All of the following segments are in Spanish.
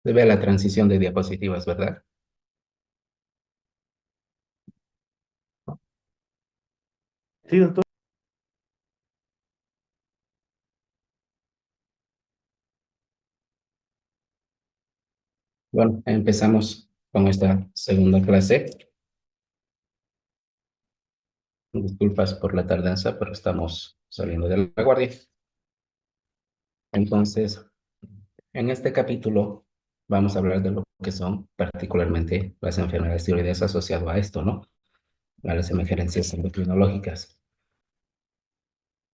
Se ve la transición de diapositivas, ¿verdad? Sí, doctor. Bueno, empezamos con esta segunda clase. Disculpas por la tardanza, pero estamos saliendo de la guardia. Entonces, en este capítulo vamos a hablar de lo que son particularmente las enfermedades tiroideas asociadas a esto, ¿no? A las emergencias endocrinológicas.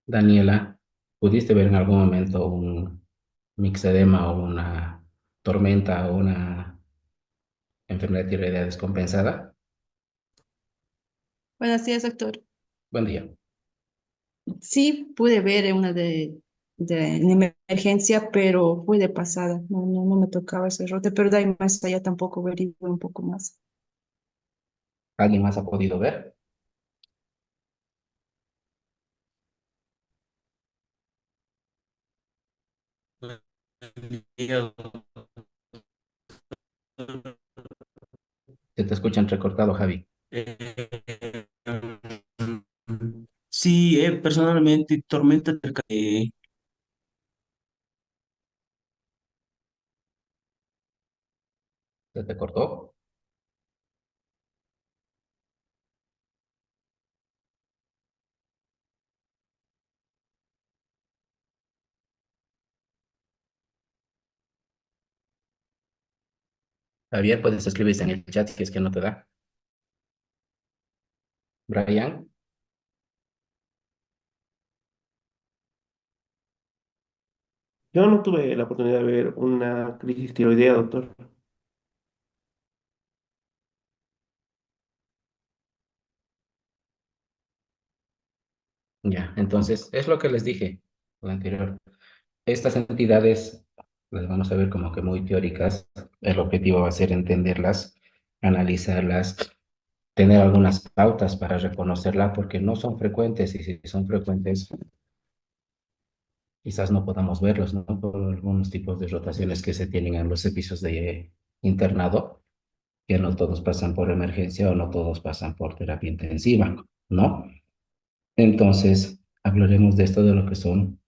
Daniela, ¿pudiste ver en algún momento un mixedema o una tormenta o una enfermedad tiroidea descompensada? Buenos días, doctor. Buen día. Sí, pude ver una en emergencia, pero fue de pasada. No me tocaba ese rote, pero de ahí más allá tampoco averigué un poco más. ¿Alguien más ha podido ver? Se te escucha entrecortado, Javi. Sí, personalmente, tormenta cerca de... ¿Se te cortó? Javier, puedes escribirse en el chat si es que no te da. Brian, Yo no tuve la oportunidad de ver una crisis tiroidea, doctor. ya. Entonces, es lo que les dije lo anterior. Estas entidades las vamos a ver como que muy teóricas. El objetivo va a ser entenderlas, analizarlas, tener algunas pautas para reconocerla, porque no son frecuentes y si son frecuentes, quizás no podamos verlos, ¿no? Por algunos tipos de rotaciones que se tienen en los servicios de internado, que no todos pasan por emergencia o no todos pasan por terapia intensiva, ¿no? Entonces, hablaremos de esto, de lo que son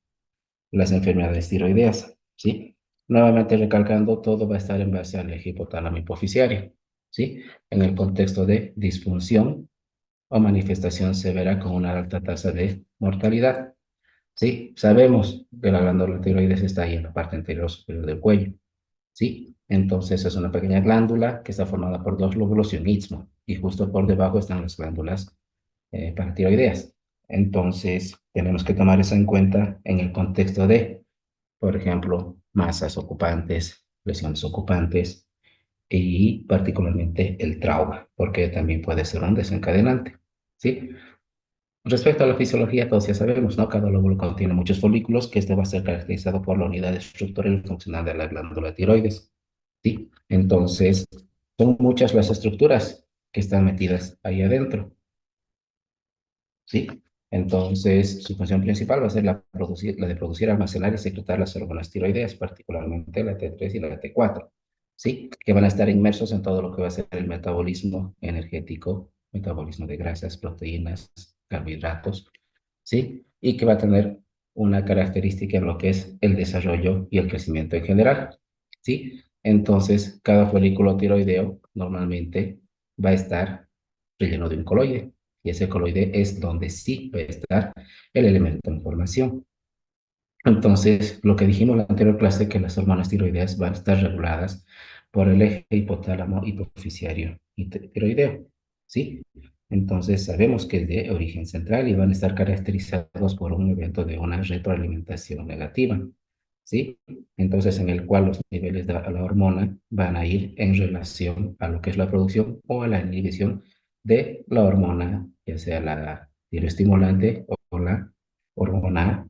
las enfermedades tiroideas, ¿sí? Nuevamente recalcando, todo va a estar en base al eje hipotálamo hipoficiario, ¿sí? En el contexto de disfunción o manifestación severa con una alta tasa de mortalidad, ¿sí? Sabemos que la glándula tiroides está ahí en la parte anterior superior del cuello, ¿sí? Entonces es una pequeña glándula que está formada por dos lóbulos y un istmo, y justo por debajo están las glándulas paratiroideas. Entonces tenemos que tomar eso en cuenta en el contexto de, por ejemplo, masas ocupantes, lesiones ocupantes y particularmente el trauma, porque también puede ser un desencadenante, ¿sí? Respecto a la fisiología, todos ya sabemos, ¿no? Cada lóbulo contiene muchos folículos, que este va a ser caracterizado por la unidad estructural y funcional de la glándula tiroides, ¿sí? Entonces, son muchas las estructuras que están metidas ahí adentro, ¿sí? Entonces, su función principal va a ser la de producir, almacenar y secretar las hormonas tiroideas, particularmente la T3 y la T4, ¿sí? Que van a estar inmersos en todo lo que va a ser el metabolismo energético, metabolismo de grasas, proteínas, carbohidratos, ¿sí? Y que va a tener una característica en lo que es el desarrollo y el crecimiento en general, ¿sí? Entonces, cada folículo tiroideo normalmente va a estar relleno de un coloide, y ese coloide es donde sí va a estar el elemento de información. Entonces, lo que dijimos en la anterior clase, que las hormonas tiroideas van a estar reguladas por el eje hipotálamo hipoficiario y tiroideo, ¿sí? Entonces, sabemos que es de origen central y van a estar caracterizados por un evento de una retroalimentación negativa, ¿sí? Entonces, en el cual los niveles de la hormona van a ir en relación a lo que es la producción o a la inhibición de la hormona, ya sea la tiroestimulante o la hormona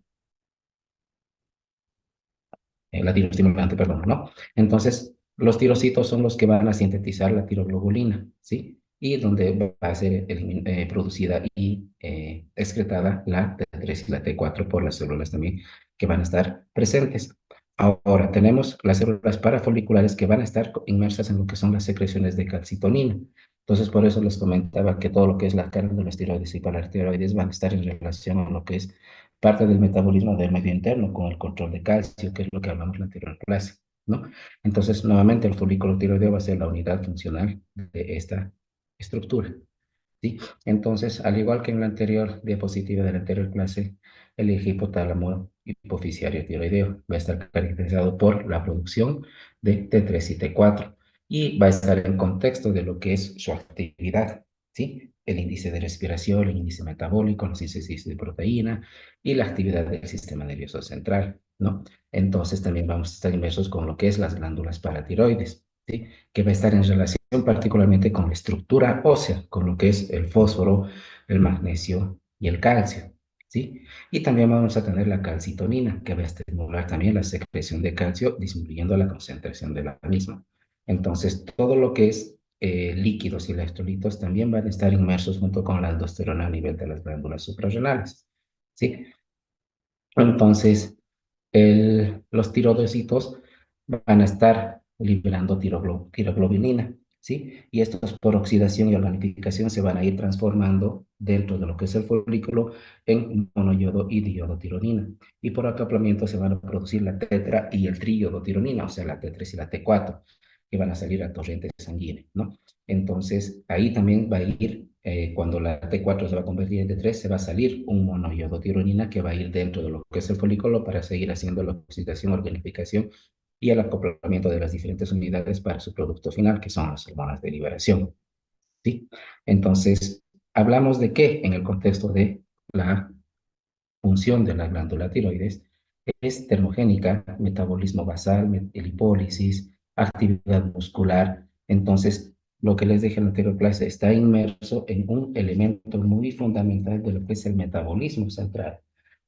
la tiroestimulante, perdón, ¿no? Entonces, los tirocitos son los que van a sintetizar la tiroglobulina, ¿sí? Y donde va a ser producida y excretada la T3 y la T4 por las células también que van a estar presentes. Ahora, tenemos las células parafoliculares que van a estar inmersas en lo que son las secreciones de calcitonina. Entonces, por eso les comentaba que todo lo que es la carga de los tiroides y paratiroides van a estar en relación a lo que es parte del metabolismo del medio interno con el control de calcio, que es lo que hablamos en la anterior clase, ¿no? Entonces, nuevamente, el folículo tiroideo va a ser la unidad funcional de esta estructura. ¿Sí? Entonces, al igual que en la anterior diapositiva de la anterior clase, el eje hipotálamo hipofisiario tiroideo va a estar caracterizado por la producción de T3 y T4 y va a estar en contexto de lo que es su actividad, ¿sí? El índice de respiración, el índice metabólico, la síntesis de proteína y la actividad del sistema nervioso central, ¿no? Entonces, también vamos a estar inmersos con lo que es las glándulas paratiroides, ¿sí? Que va a estar en relación particularmente con la estructura ósea, con lo que es el fósforo, el magnesio y el calcio, ¿sí? Y también vamos a tener la calcitonina, que va a estimular también la secreción de calcio, disminuyendo la concentración de la misma. Entonces, todo lo que es líquidos y electrolitos también van a estar inmersos junto con la aldosterona a nivel de las glándulas suprarrenales, ¿sí? Entonces, los tiroidocitos van a estar liberando tiroglobulina, ¿sí? Y estos por oxidación y organificación se van a ir transformando dentro de lo que es el folículo en monoyodo y diodotironina. Y por acoplamiento se van a producir la tetra y el triiodotironina, o sea, la T3 y la T4, que van a salir a torrente sanguíneo, ¿no? Entonces, ahí también va a ir, cuando la T4 se va a convertir en T3, se va a salir un monoiodotironina que va a ir dentro de lo que es el folículo para seguir haciendo la oxidación, organificación y el acoplamiento de las diferentes unidades para su producto final, que son las hormonas de liberación, ¿sí? Entonces, hablamos de qué en el contexto de la función de la glándula tiroides es termogénica, metabolismo basal, lipólisis, actividad muscular. Entonces, lo que les dije en la anterior clase está inmerso en un elemento muy fundamental de lo que es el metabolismo central.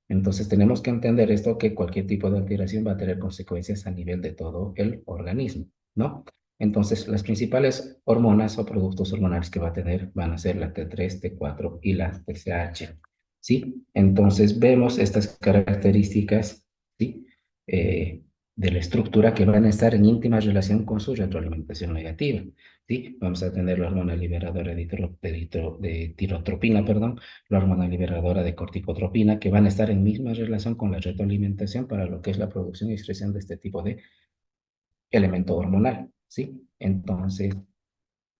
Entonces, tenemos que entender esto, que cualquier tipo de alteración va a tener consecuencias a nivel de todo el organismo, ¿no? Entonces, las principales hormonas o productos hormonales que va a tener van a ser la T3, T4 y la TSH. ¿Sí? Entonces vemos estas características, ¿sí? Eh, de la estructura que van a estar en íntima relación con su retroalimentación negativa, ¿sí? Vamos a tener la hormona liberadora de tirotropina, perdón, la hormona liberadora de corticotropina, que van a estar en misma relación con la retroalimentación para lo que es la producción y excreción de este tipo de elemento hormonal, ¿sí? Entonces,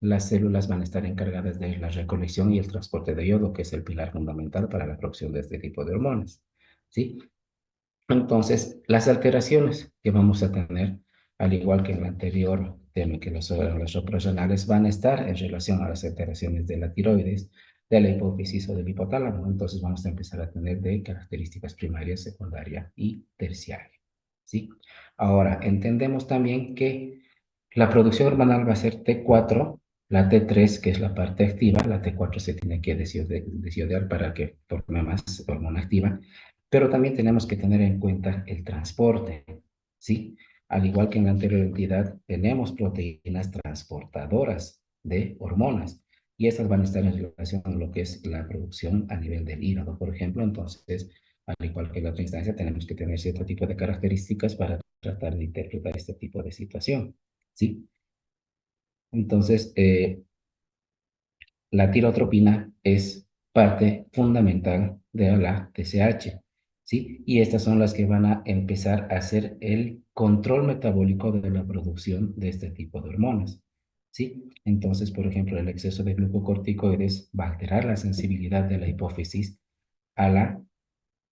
las células van a estar encargadas de la recolección y el transporte de yodo, que es el pilar fundamental para la producción de este tipo de hormonas, ¿sí? Entonces, las alteraciones que vamos a tener, al igual que en el anterior tema, que los suprarrenales van a estar en relación a las alteraciones de la tiroides, de la hipófisis o del hipotálamo. Entonces, vamos a empezar a tener de características primarias, secundaria y terciaria, ¿sí? Ahora, entendemos también que la producción hormonal va a ser T4, la T3, que es la parte activa, la T4 se tiene que desiodar para que forme más hormona activa, pero también tenemos que tener en cuenta el transporte, ¿sí? Al igual que en la anterior entidad, tenemos proteínas transportadoras de hormonas y estas van a estar en relación con lo que es la producción a nivel del hígado, por ejemplo. Entonces, al igual que en la otra instancia, tenemos que tener cierto tipo de características para tratar de interpretar este tipo de situación, ¿sí? Entonces, la tirotropina es parte fundamental de la TSH, ¿sí? Y estas son las que van a empezar a hacer el control metabólico de la producción de este tipo de hormonas, ¿sí? Entonces, por ejemplo, el exceso de glucocorticoides va a alterar la sensibilidad de la hipófisis a la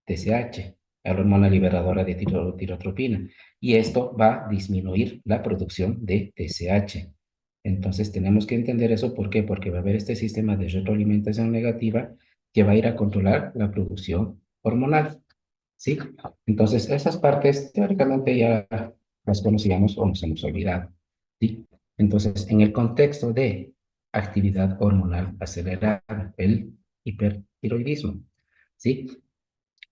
TSH, a la hormona liberadora de tirotropina, y esto va a disminuir la producción de TSH. Entonces tenemos que entender eso. ¿Por qué? Porque va a haber este sistema de retroalimentación negativa que va a ir a controlar la producción hormonal, ¿sí? Entonces esas partes teóricamente ya las conocíamos o nos hemos olvidado, ¿sí? Entonces en el contexto de actividad hormonal acelerada, el hipertiroidismo, ¿sí?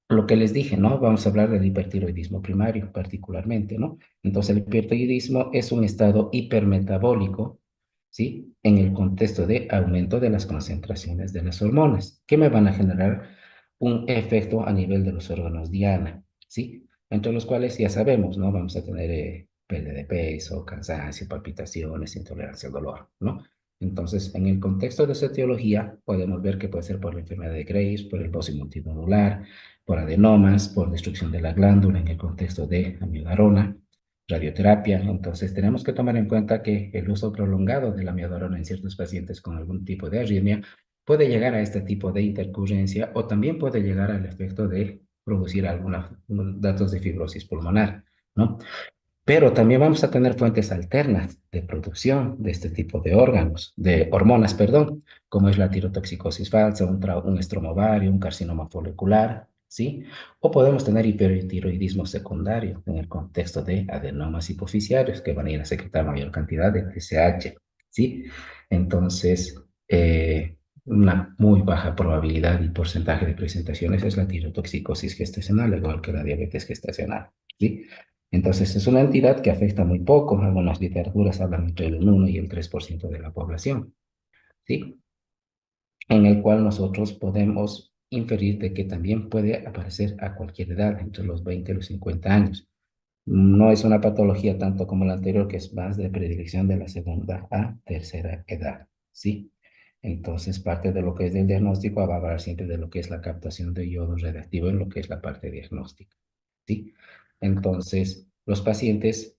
Lo que les dije, ¿no? Vamos a hablar del hipertiroidismo primario particularmente, ¿no? Entonces el hipertiroidismo es un estado hipermetabólico, ¿sí? En el contexto de aumento de las concentraciones de las hormonas, que me van a generar un efecto a nivel de los órganos diana, ¿sí? entre los cuales ya sabemos, ¿no? Vamos a tener pérdida de peso, cansancio, palpitaciones, intolerancia al dolor, ¿no? Entonces, en el contexto de esa etiología, podemos ver que puede ser por la enfermedad de Graves, por el bocio multinodular, por adenomas, por destrucción de la glándula en el contexto de amiodarona, radioterapia. Entonces, tenemos que tomar en cuenta que el uso prolongado de la amiodarona en ciertos pacientes con algún tipo de arritmia puede llegar a este tipo de intercurrencia o también puede llegar al efecto de producir algunos datos de fibrosis pulmonar, ¿no? Pero también vamos a tener fuentes alternas de producción de este tipo de órganos, de hormonas, perdón, como es la tirotoxicosis falsa, un estromovario, un carcinoma folicular, ¿sí? O podemos tener hipertiroidismo secundario en el contexto de adenomas hipoficiarios que van a ir a secretar mayor cantidad de TSH, ¿sí? Entonces, una muy baja probabilidad y porcentaje de presentaciones es la tirotoxicosis gestacional, igual que la diabetes gestacional, ¿sí? Entonces, es una entidad que afecta muy poco. Algunas literaturas hablan entre el 1 y el 3% de la población, ¿sí? En el cual nosotros podemos inferir de que también puede aparecer a cualquier edad, entre los 20 y los 50 años. No es una patología tanto como la anterior, que es más de predilección de la segunda a tercera edad, ¿sí? Entonces, parte de lo que es del diagnóstico va a hablar siempre de lo que es la captación de yodo radiactivo en lo que es la parte diagnóstica, ¿sí? Entonces, los pacientes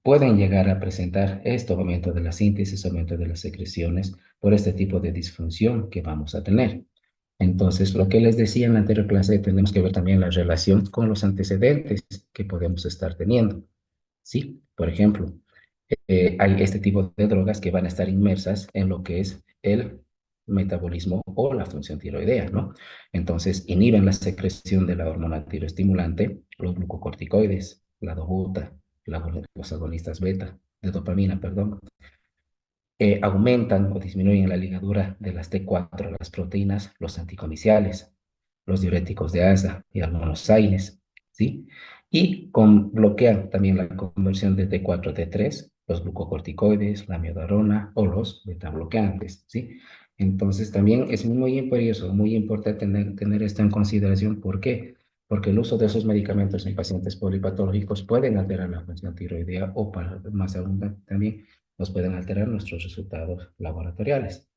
pueden llegar a presentar esto, aumento de la síntesis, aumento de las secreciones, por este tipo de disfunción que vamos a tener. Entonces, lo que les decía en la anterior clase, tenemos que ver también la relación con los antecedentes que podemos estar teniendo, ¿sí? Por ejemplo, hay este tipo de drogas que van a estar inmersas en lo que es el metabolismo o la función tiroidea, ¿no? Entonces, inhiben la secreción de la hormona tiroestimulante, los glucocorticoides, la dobuta, los agonistas beta, de dopamina, perdón, aumentan o disminuyen la ligadura de las T4, las proteínas, los anticomiciales, los diuréticos de asa y almonosaines, ¿sí? Y bloquean también la conversión de T4 a T3, los glucocorticoides, la miodarona o los betabloqueantes, ¿sí? Entonces también es muy imperioso, muy importante tener esto en consideración. ¿Por qué? Porque el uso de esos medicamentos en pacientes polipatológicos pueden alterar la función tiroidea o, para más aún también, nos pueden alterar nuestros resultados laboratoriales.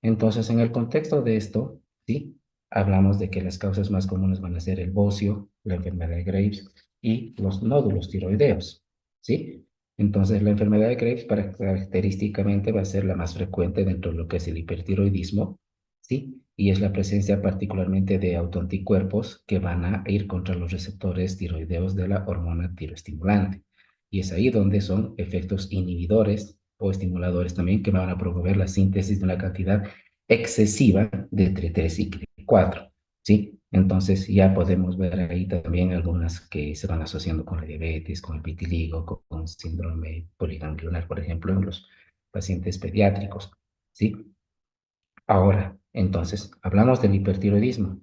Entonces, en el contexto de esto, sí, hablamos de que las causas más comunes van a ser el bocio, la enfermedad de Graves y los nódulos tiroideos, ¿sí? Entonces, la enfermedad de Graves característicamente va a ser la más frecuente dentro de lo que es el hipertiroidismo, ¿sí? Y es la presencia particularmente de autoanticuerpos que van a ir contra los receptores tiroideos de la hormona tiroestimulante. Y es ahí donde son efectos inhibidores o estimuladores también que van a promover la síntesis de una cantidad excesiva de T3 y T4, ¿sí? Entonces ya podemos ver ahí también algunas que se van asociando con la diabetes, con el vitiligo, con síndrome poliganglionar, por ejemplo, en los pacientes pediátricos, ¿sí? Ahora, entonces, hablamos del hipertiroidismo,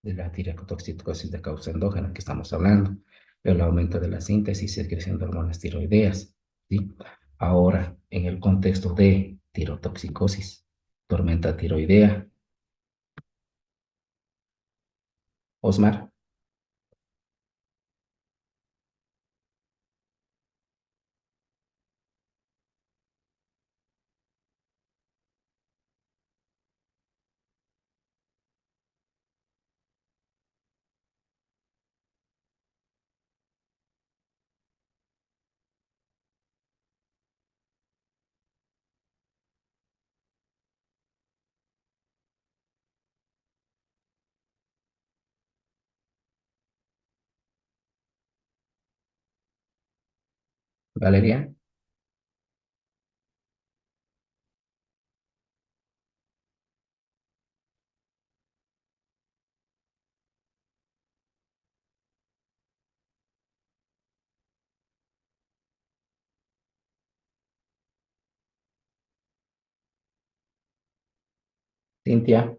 de la tirotoxicosis de causa endógena que estamos hablando, el aumento de la síntesis y secreción de hormonas tiroideas, ¿sí? Ahora, en el contexto de tirotoxicosis, tormenta tiroidea, Osmar, Valeria, Cintia,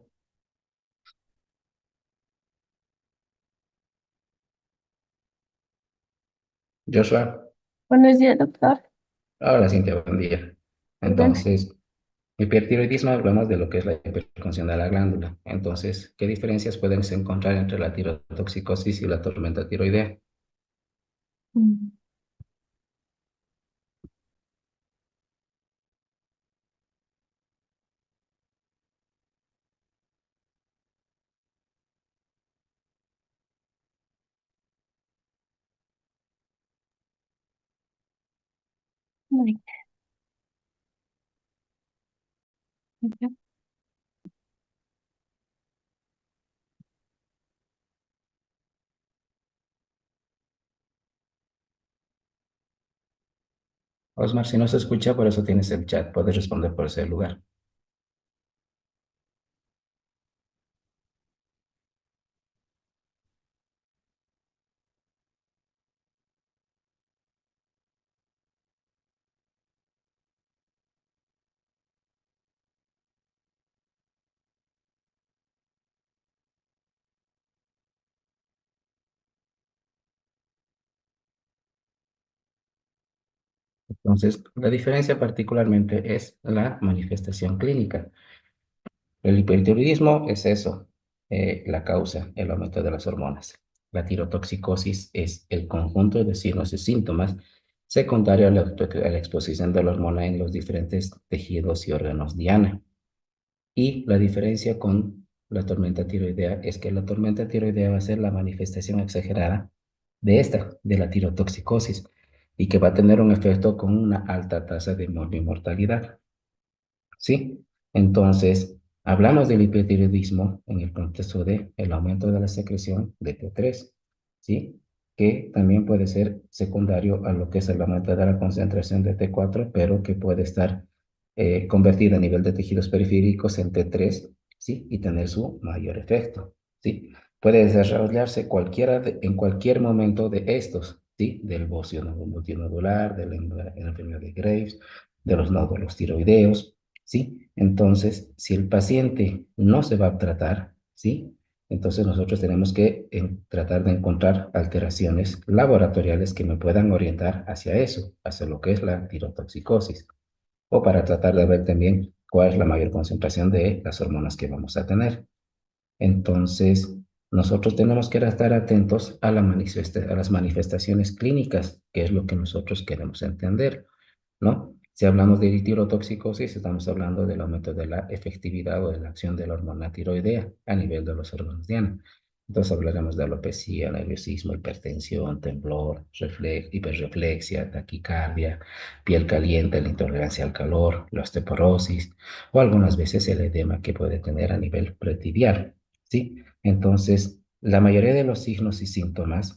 Joshua. Buenos días, doctor. Hola, Cintia, buen día. Perdón. Entonces, Hipertiroidismo hablamos de lo que es la hiperfunción de la glándula. Entonces, ¿qué diferencias pueden encontrar entre la tirotoxicosis y la tormenta tiroidea? Mm. Muy bien. Osmar, si no se escucha, por eso tienes el chat, puedes responder por ese lugar. Entonces, la diferencia particularmente es la manifestación clínica. El hipertiroidismo es eso, la causa, el aumento de las hormonas. La tirotoxicosis es el conjunto de signos y síntomas secundarios a la exposición de la hormona en los diferentes tejidos y órganos diana. Y la diferencia con la tormenta tiroidea es que la tormenta tiroidea va a ser la manifestación exagerada de esta, de la tirotoxicosis, y que va a tener un efecto con una alta tasa de mortalidad. ¿Sí? Entonces, hablamos del hipertiroidismo en el contexto de el aumento de la secreción de T3, ¿sí? Que también puede ser secundario a lo que es el aumento de la concentración de T4, pero que puede estar convertida a nivel de tejidos periféricos en T3, ¿sí? Y tener su mayor efecto, ¿sí? Puede desarrollarse en cualquier momento de estos, ¿sí? Del bocio multinodular, de la enfermedad de Graves, de los nódulos tiroideos, ¿sí? Entonces, si el paciente no se va a tratar, ¿sí? Entonces nosotros tenemos que tratar de encontrar alteraciones laboratoriales que me puedan orientar hacia eso, hacia lo que es la tirotoxicosis, o para tratar de ver también cuál es la mayor concentración de las hormonas que vamos a tener. Entonces, nosotros tenemos que estar atentos a a las manifestaciones clínicas, que es lo que nosotros queremos entender, ¿no? Si hablamos de tirotoxicosis, estamos hablando del aumento de la efectividad o de la acción de la hormona tiroidea a nivel de los órganos diana. Entonces hablaremos de alopecia, nerviosismo, hipertensión, temblor, hiperreflexia, taquicardia, piel caliente, la intolerancia al calor, la osteoporosis o algunas veces el edema que puede tener a nivel pretibial, ¿sí? Entonces, la mayoría de los signos y síntomas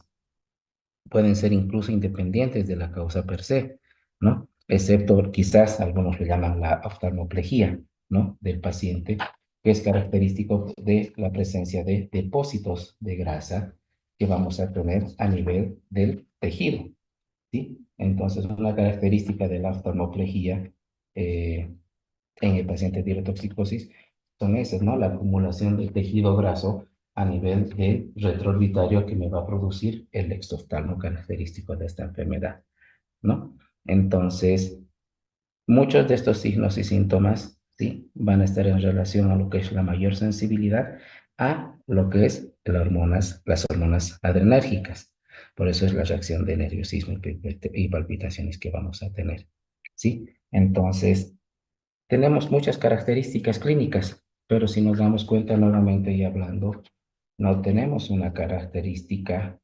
pueden ser incluso independientes de la causa per se, ¿no? Excepto quizás algunos le llaman la oftalmoplejía, ¿no? Del paciente, que es característico de la presencia de depósitos de grasa que vamos a tener a nivel del tejido, ¿sí? Entonces, una característica de la oftalmoplejía en el paciente tirotoxicosis son esas, ¿no? La acumulación del tejido graso a nivel de retroorbitario que me va a producir el exoftalmo característico de esta enfermedad, ¿no? Entonces, muchos de estos signos y síntomas, ¿sí? Van a estar en relación a lo que es la mayor sensibilidad a lo que es las hormonas adrenérgicas. Por eso es la reacción de nerviosismo y palpitaciones que vamos a tener, ¿sí? Entonces, tenemos muchas características clínicas, pero si nos damos cuenta nuevamente y hablando, no tenemos una característica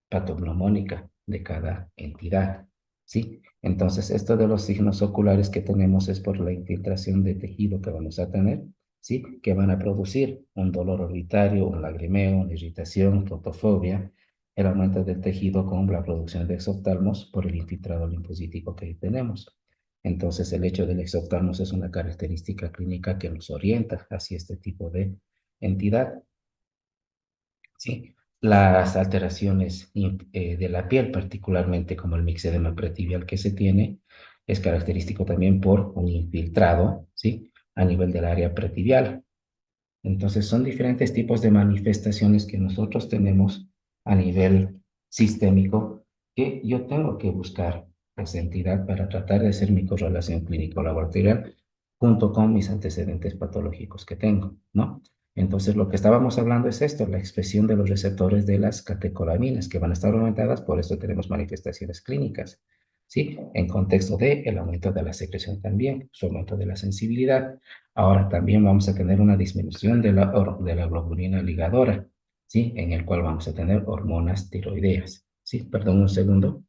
patognomónica de cada entidad, ¿sí? Entonces, esto de los signos oculares que tenemos es por la infiltración de tejido que vamos a tener, ¿sí? Que van a producir un dolor orbitario, un lagrimeo, una irritación, fotofobia, el aumento del tejido con la producción de exoftalmos por el infiltrado linfocítico que tenemos. Entonces, el hecho del exoftalmos es una característica clínica que nos orienta hacia este tipo de entidad. ¿Sí? Las alteraciones de la piel, particularmente como el mixedema pretibial que se tiene, es característico también por un infiltrado, ¿sí? A nivel del área pretibial. Entonces, son diferentes tipos de manifestaciones que nosotros tenemos a nivel sistémico que yo tengo que buscar, esa entidad para tratar de hacer mi correlación clínico-laboratorial junto con mis antecedentes patológicos que tengo, ¿no? Entonces, lo que estábamos hablando es esto, la expresión de los receptores de las catecolaminas, que van a estar aumentadas, por eso tenemos manifestaciones clínicas, ¿sí? En contexto de el aumento de la secreción también, su aumento de la sensibilidad. Ahora también vamos a tener una disminución de la globulina ligadora, ¿sí? En el cual vamos a tener hormonas tiroideas, ¿sí? Perdón un segundo.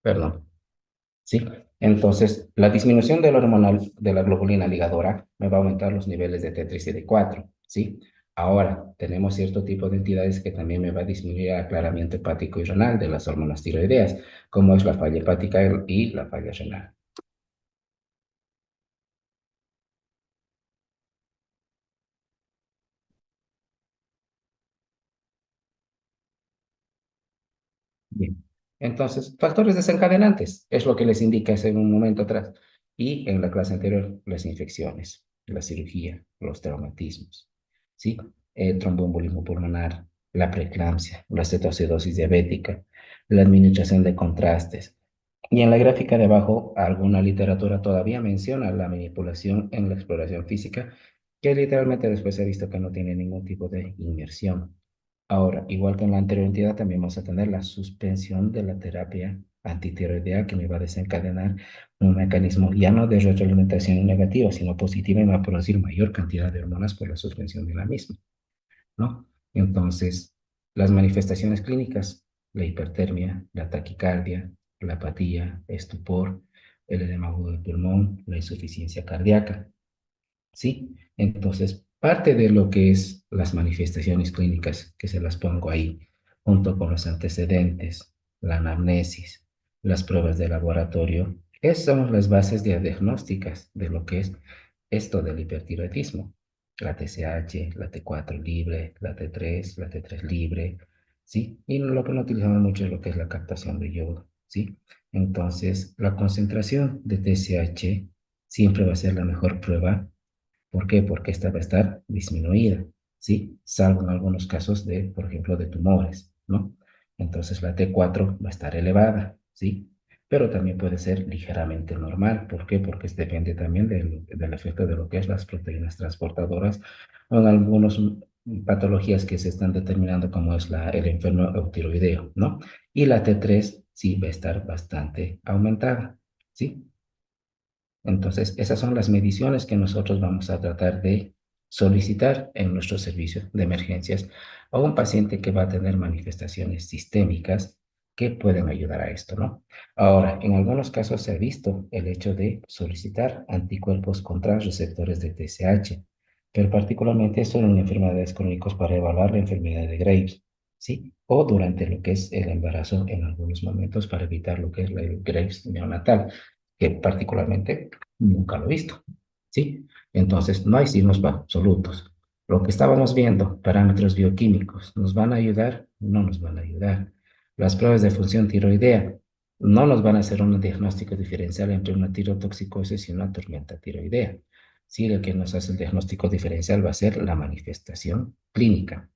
Perdón. ¿Sí? Entonces, la disminución de la hormonal de la globulina ligadora me va a aumentar los niveles de T3 y D4, ¿sí? Ahora, tenemos cierto tipo de entidades que también me va a disminuir el aclaramiento hepático y renal de las hormonas tiroideas, como es la falla hepática y la falla renal. Bien. Entonces, factores desencadenantes es lo que les indica hace un momento atrás. Y en la clase anterior, las infecciones, la cirugía, los traumatismos, ¿sí? El tromboembolismo pulmonar, la preeclampsia, la cetoacidosis diabética, la administración de contrastes. Y en la gráfica de abajo, alguna literatura todavía menciona la manipulación en la exploración física, que literalmente después se ha visto que no tiene ningún tipo de inmersión. Ahora, igual que en la anterior entidad, también vamos a tener la suspensión de la terapia antitiroidea que me va a desencadenar un mecanismo ya no de retroalimentación negativa, sino positiva y me va a producir mayor cantidad de hormonas por la suspensión de la misma, ¿no? Entonces, las manifestaciones clínicas, la hipertermia, la taquicardia, la apatía, estupor, el edema agudo del pulmón, la insuficiencia cardíaca. ¿Sí? Entonces, parte de lo que es las manifestaciones clínicas, que se las pongo ahí, junto con los antecedentes, la anamnesis, las pruebas de laboratorio, esas son las bases diagnósticas de lo que es esto del hipertiroidismo. La TSH, la T4 libre, la T3, la T3 libre, ¿sí? Y lo que no utilizamos mucho es lo que es la captación de yodo, ¿sí? Entonces, la concentración de TSH siempre va a ser la mejor prueba. ¿Por qué? Porque esta va a estar disminuida, ¿sí? Salvo en algunos casos de, por ejemplo, de tumores, ¿no? Entonces la T4 va a estar elevada, ¿sí? Pero también puede ser ligeramente normal. ¿Por qué? Porque depende también del efecto de lo que es las proteínas transportadoras o en algunas patologías que se están determinando como es el enfermo eutiroideo, ¿no? Y la T3 sí va a estar bastante aumentada, ¿sí? Entonces, esas son las mediciones que nosotros vamos a tratar de solicitar en nuestro servicio de emergencias a un paciente que va a tener manifestaciones sistémicas que pueden ayudar a esto, ¿no? Ahora, en algunos casos se ha visto el hecho de solicitar anticuerpos contra receptores de TSH, pero particularmente esto en enfermedades crónicas para evaluar la enfermedad de Graves, ¿sí? O durante lo que es el embarazo en algunos momentos para evitar lo que es la Graves neonatal, que particularmente nunca lo he visto, ¿sí? Entonces, no hay signos absolutos. Lo que estábamos viendo, parámetros bioquímicos, ¿nos van a ayudar? No nos van a ayudar. Las pruebas de función tiroidea no nos van a hacer un diagnóstico diferencial entre una tirotoxicosis y una tormenta tiroidea. Sí, el que nos hace el diagnóstico diferencial va a ser la manifestación clínica.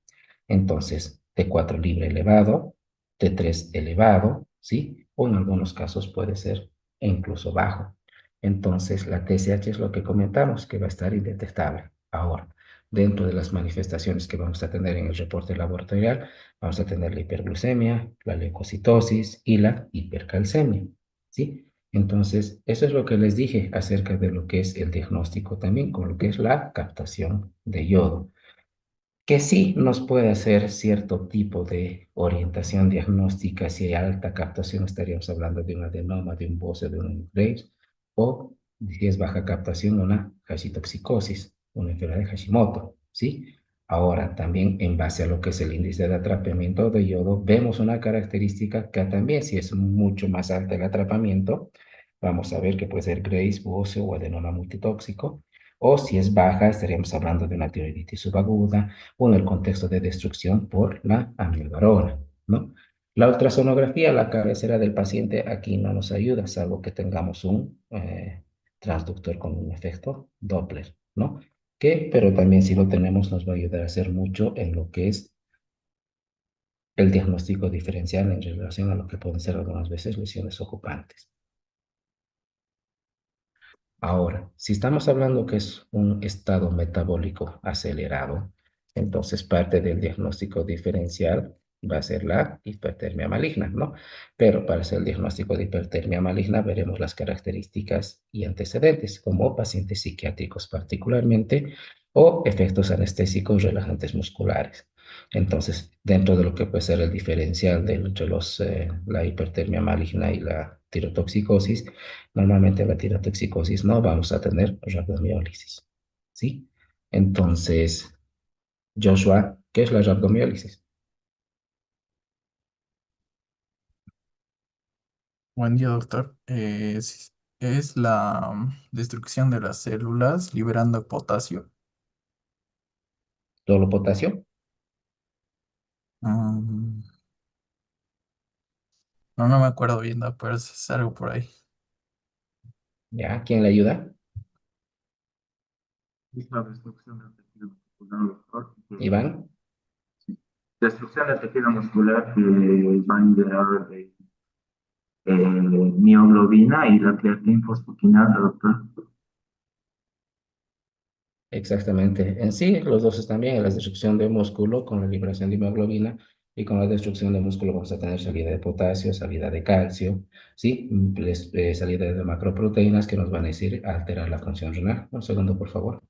Entonces, T4 libre elevado, T3 elevado, ¿sí? O en algunos casos puede ser incluso bajo. Entonces, la TSH es lo que comentamos, que va a estar indetectable. Ahora, dentro de las manifestaciones que vamos a tener en el reporte laboratorial, vamos a tener la hiperglucemia, la leucocitosis y la hipercalcemia, ¿sí? Entonces, eso es lo que les dije acerca de lo que es el diagnóstico también, con lo que es la captación de yodo, que sí nos puede hacer cierto tipo de orientación diagnóstica. Si hay alta captación, estaríamos hablando de un adenoma, de un boce, de un Graves, o si es baja captación, una hashitoxicosis, una enfermedad de Hashimoto, ¿sí? Ahora, también en base a lo que es el índice de atrapamiento de yodo, vemos una característica que también, si es mucho más alta el atrapamiento, vamos a ver que puede ser Graves, boce o adenoma multitóxico, o si es baja, estaríamos hablando de una tiroiditis subaguda, o en el contexto de destrucción por la amilovarona, ¿no? La ultrasonografía, la cabecera del paciente aquí no nos ayuda, salvo que tengamos un transductor con un efecto Doppler, ¿no? Que, pero también si lo tenemos nos va a ayudar a hacer mucho en lo que es el diagnóstico diferencial en relación a lo que pueden ser algunas veces lesiones ocupantes. Ahora, si estamos hablando que es un estado metabólico acelerado, entonces parte del diagnóstico diferencial va a ser la hipertermia maligna, ¿no? Pero para hacer el diagnóstico de hipertermia maligna veremos las características y antecedentes, como pacientes psiquiátricos particularmente, o efectos anestésicos relajantes musculares. Entonces, dentro de lo que puede ser el diferencial entre la hipertermia maligna y la tirotoxicosis, normalmente en la tirotoxicosis no vamos a tener rhabdomiólisis, ¿sí? Entonces, Joshua, ¿qué es la rhabdomiólisis? Buen día, doctor. Es la destrucción de las células liberando potasio. ¿Solo potasio? Mm, no me acuerdo bien, pero es algo por ahí. ¿Ya? ¿Quién le ayuda? Es la destrucción del tejido muscular, doctor, Iván. destrucción del tejido muscular que va a liberar mioglobina y la creatina fosfoquinasa, doctor. Exactamente. En sí, los dos están bien. En la destrucción de músculo, con la liberación de hemoglobina, y con la destrucción de músculo vamos a tener salida de potasio, salida de calcio, ¿sí? Salida de macroproteínas que nos van a decir alterar la función renal. Un segundo, por favor.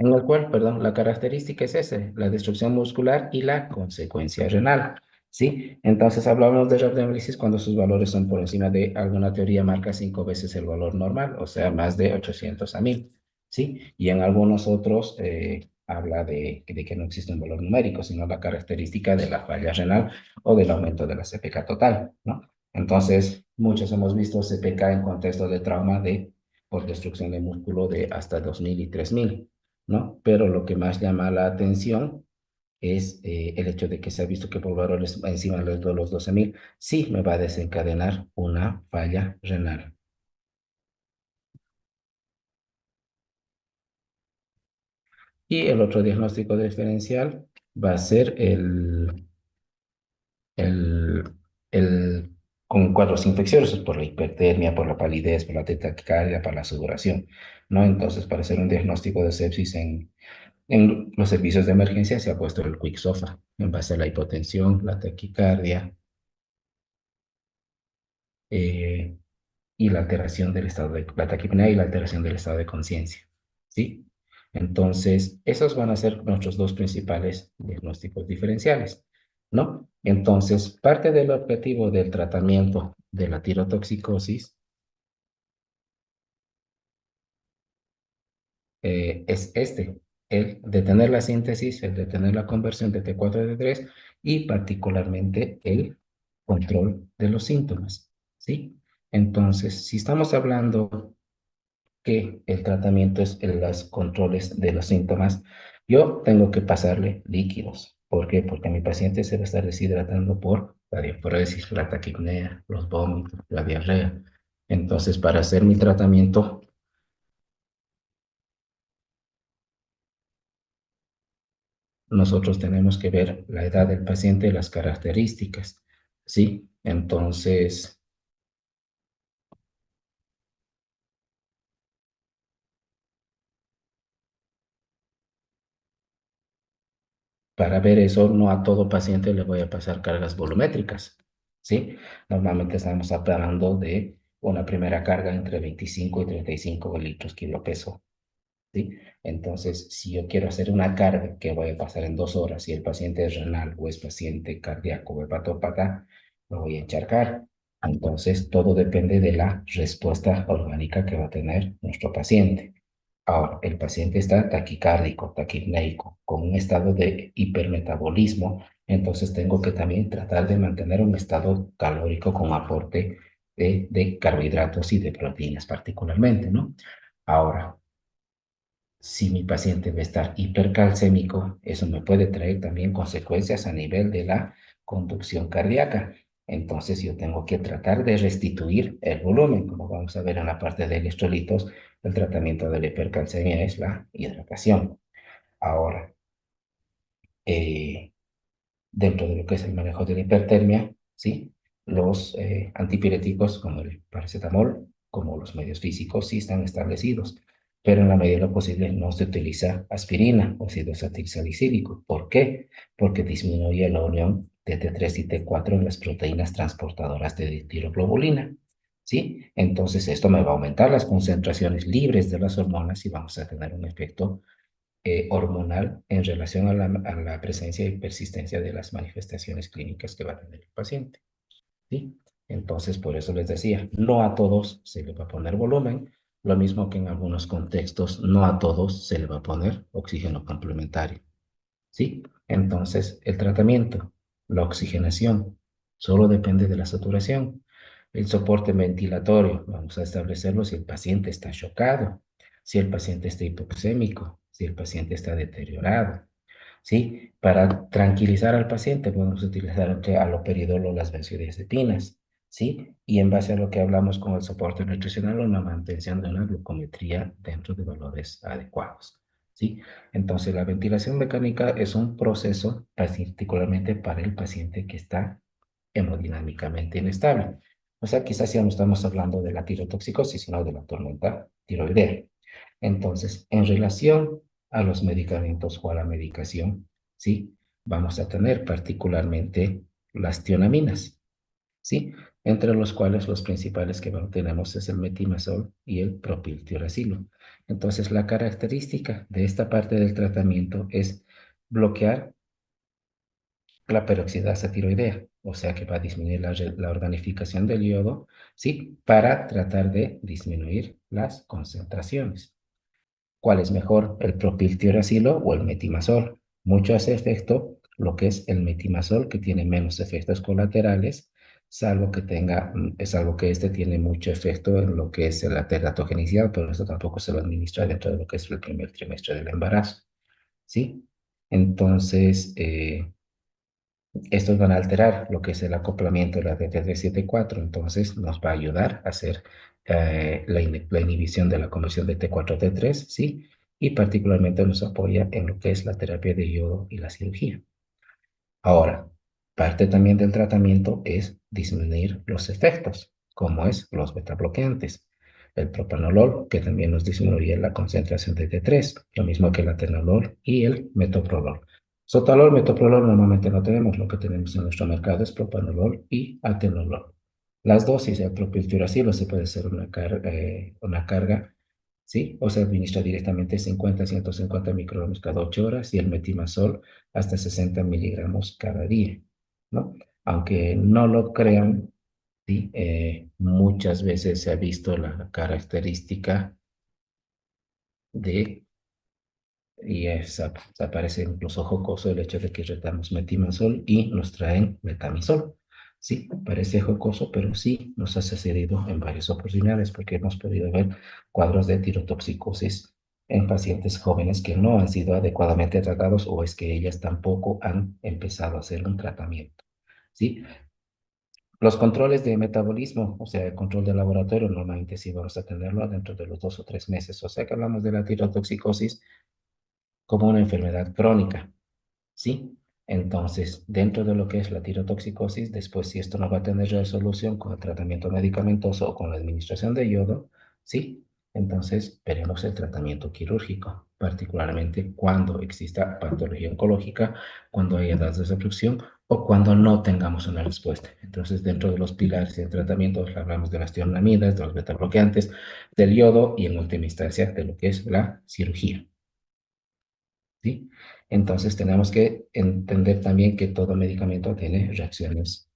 en el cual, perdón, la característica es esa, la destrucción muscular y la consecuencia renal, ¿sí? Entonces hablamos de rhabdomiolisis cuando sus valores son por encima de alguna teoría marca 5 veces el valor normal, o sea, más de 800 a 1000, ¿sí? Y en algunos otros habla de que no existe un valor numérico, sino la característica de la falla renal o del aumento de la CPK total, ¿no? Entonces, muchos hemos visto CPK en contexto de trauma por destrucción de músculo de hasta 2000 y 3000, ¿no? Pero lo que más llama la atención es el hecho de que se ha visto que por valores encima de los 12.000 sí me va a desencadenar una falla renal. Y el otro diagnóstico diferencial va a ser el, con cuadros infecciosos por la hipertermia, por la palidez, por la taquicardia, por la sudoración, ¿no? Entonces, para hacer un diagnóstico de sepsis en los servicios de emergencia se ha puesto el Quick SOFA en base a la hipotensión, la taquicardia eh, y la alteración del estado de la taquipnea y la alteración del estado de conciencia, ¿sí? Entonces, esos van a ser nuestros dos principales diagnósticos diferenciales, ¿no? Entonces, parte del objetivo del tratamiento de la tirotoxicosis es el detener la síntesis, el detener la conversión de T4 a T3 y particularmente el control de los síntomas, ¿sí? Entonces, si estamos hablando que el tratamiento es en los controles de los síntomas, yo tengo que pasarle líquidos. ¿Por qué? Porque mi paciente se va a estar deshidratando por la diaforesis, la taquipnea, los vómitos, la diarrea. Entonces, para hacer mi tratamiento, nosotros tenemos que ver la edad del paciente y las características, ¿sí? Entonces, para ver eso, no a todo paciente le voy a pasar cargas volumétricas, ¿sí? Normalmente estamos hablando de una primera carga entre 25 y 35 litros kilo peso, ¿sí? Entonces, si yo quiero hacer una carga que voy a pasar en 2 horas, si el paciente es renal o es paciente cardíaco o hepatópata, lo voy a encharcar. Entonces, todo depende de la respuesta orgánica que va a tener nuestro paciente. Ahora, el paciente está taquicárdico, taquipneico, con un estado de hipermetabolismo, entonces tengo que también tratar de mantener un estado calórico con aporte de carbohidratos y de proteínas particularmente, ¿no? Ahora, si mi paciente va a estar hipercalcémico, eso me puede traer también consecuencias a nivel de la conducción cardíaca. Entonces yo tengo que tratar de restituir el volumen. Como vamos a ver en la parte de electrolitos, el tratamiento de la hipercalcemia es la hidratación. Ahora, eh, dentro de lo que es el manejo de la hipertermia, ¿sí? Los antipiréticos como el paracetamol, como los medios físicos, sí están establecidos, pero en la medida de lo posible no se utiliza aspirina o ácido salicílico. ¿Por qué? Porque disminuye la unión de T3 y T4 en las proteínas transportadoras de tiroglobulina, ¿sí? Entonces esto me va a aumentar las concentraciones libres de las hormonas y vamos a tener un efecto hormonal en relación a la presencia y persistencia de las manifestaciones clínicas que va a tener el paciente, ¿sí? Entonces, por eso les decía, no a todos se le va a poner volumen, lo mismo que en algunos contextos, no a todos se le va a poner oxígeno complementario, ¿sí? Entonces, el tratamiento, la oxigenación, solo depende de la saturación. El soporte ventilatorio, vamos a establecerlo si el paciente está chocado, si el paciente está hipoxémico, si el paciente está deteriorado, ¿sí? Para tranquilizar al paciente podemos utilizar entre haloperidol o las benzodiazepinas, ¿sí? Y en base a lo que hablamos con el soporte nutricional, una mantención de una glucometría dentro de valores adecuados, ¿sí? Entonces, la ventilación mecánica es un proceso particularmente para el paciente que está hemodinámicamente inestable. O sea, quizás ya no estamos hablando de la tirotoxicosis, sino de la tormenta tiroidea. Entonces, en relación a los medicamentos o a la medicación, ¿sí? Vamos a tener particularmente las tionaminas, ¿sí? entre los cuales los principales que tenemos es el metimazol y el propiltiuracilo. Entonces, la característica de esta parte del tratamiento es bloquear la peroxidasa tiroidea, o sea que va a disminuir la organificación del yodo, ¿sí? Para tratar de disminuir las concentraciones. ¿Cuál es mejor, el propiltiuracilo o el metimazol? Mucho hace efecto lo que es el metimazol, que tiene menos efectos colaterales, salvo que este tiene mucho efecto en lo que es la teratogenicidad, pero eso tampoco se lo administra dentro de lo que es el primer trimestre del embarazo, ¿sí? Entonces, estos van a alterar lo que es el acoplamiento de la DT374, entonces nos va a ayudar a hacer la inhibición de la conversión de T4-T3, ¿sí? Y particularmente nos apoya en lo que es la terapia de yodo y la cirugía. Ahora, parte también del tratamiento es disminuir los efectos, como es los betabloqueantes. El propanolol, que también nos disminuye la concentración de T3, lo mismo que el atenolol y el metoprolol. Sotalol, metoprolol normalmente no tenemos, lo que tenemos en nuestro mercado es propanolol y atenolol. Las dosis del propiltiuracilo se puede hacer una carga, ¿sí? O se administra directamente 50 a 150 microgramos cada 8 horas y el metimazol hasta 60 miligramos cada día, ¿no? Aunque no lo crean, ¿sí? Muchas veces se ha visto la característica de, se aparece incluso jocoso el hecho de que retamos metimazol y nos traen metamizol. Sí, parece jocoso, pero sí nos ha sucedido en varias oportunidades porque hemos podido ver cuadros de tirotoxicosis en pacientes jóvenes que no han sido adecuadamente tratados o es que ellas tampoco han empezado a hacer un tratamiento. ¿Sí? Los controles de metabolismo, o sea, el control de laboratorio, normalmente sí vamos a tenerlo dentro de los 2 o 3 meses. O sea que hablamos de la tirotoxicosis como una enfermedad crónica, ¿sí? Entonces, dentro de lo que es la tirotoxicosis, después si esto no va a tener resolución con el tratamiento medicamentoso o con la administración de yodo, ¿sí? Entonces, veremos el tratamiento quirúrgico, particularmente cuando exista patología oncológica, cuando haya edad de reproducción o cuando no tengamos una respuesta. Entonces, dentro de los pilares de tratamiento, hablamos de las tionamidas, de los betabloqueantes, del yodo y en última instancia de lo que es la cirugía. ¿Sí? Entonces tenemos que entender también que todo medicamento tiene reacciones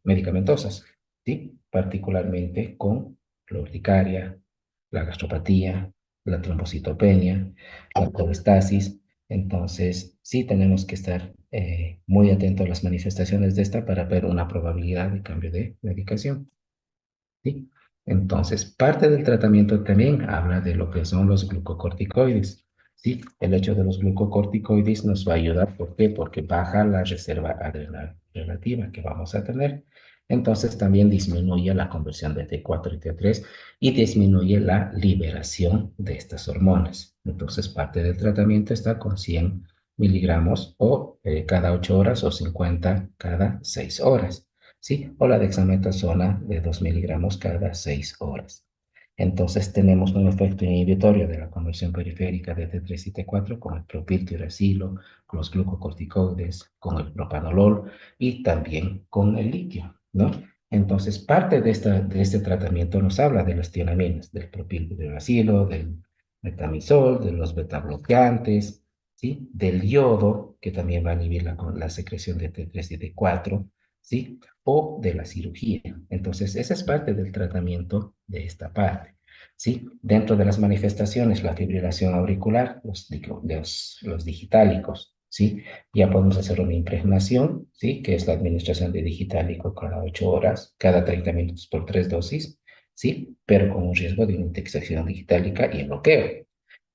medicamentosas, ¿sí? Particularmente con la urticaria, la gastropatía, la trombocitopenia, la cholestasis. Entonces, sí tenemos que estar muy atentos a las manifestaciones de esta para ver una probabilidad de cambio de medicación. ¿Sí? Entonces, parte del tratamiento también habla de lo que son los glucocorticoides. ¿Sí? El hecho de los glucocorticoides nos va a ayudar. ¿Por qué? Porque baja la reserva adrenal relativa que vamos a tener. Entonces, también disminuye la conversión de T4 y T3 y disminuye la liberación de estas hormonas. Entonces, parte del tratamiento está con 100 miligramos o cada 8 horas o 50 cada 6 horas. ¿Sí? O la dexametasona de 2 miligramos cada 6 horas. Entonces tenemos un efecto inhibitorio de la conversión periférica de T3 y T4 con el propiltiuracilo, con los glucocorticoides, con el propanolol y también con el litio, ¿no? Entonces parte de este tratamiento nos habla de las tianaminas, del propiltiuracilo, del metamizol, de los betabloqueantes, ¿sí? Del yodo, que también va a inhibir la secreción de T3 y T4, ¿sí? O de la cirugía. Entonces, esa es parte del tratamiento de esta parte, ¿sí? Dentro de las manifestaciones, la fibrilación auricular, los digitálicos, ¿sí? Ya podemos hacer una impregnación, ¿sí? Que es la administración de digitálico cada 8 horas, cada 30 minutos por 3 dosis, ¿sí? Pero con un riesgo de intoxicación digitálica y bloqueo.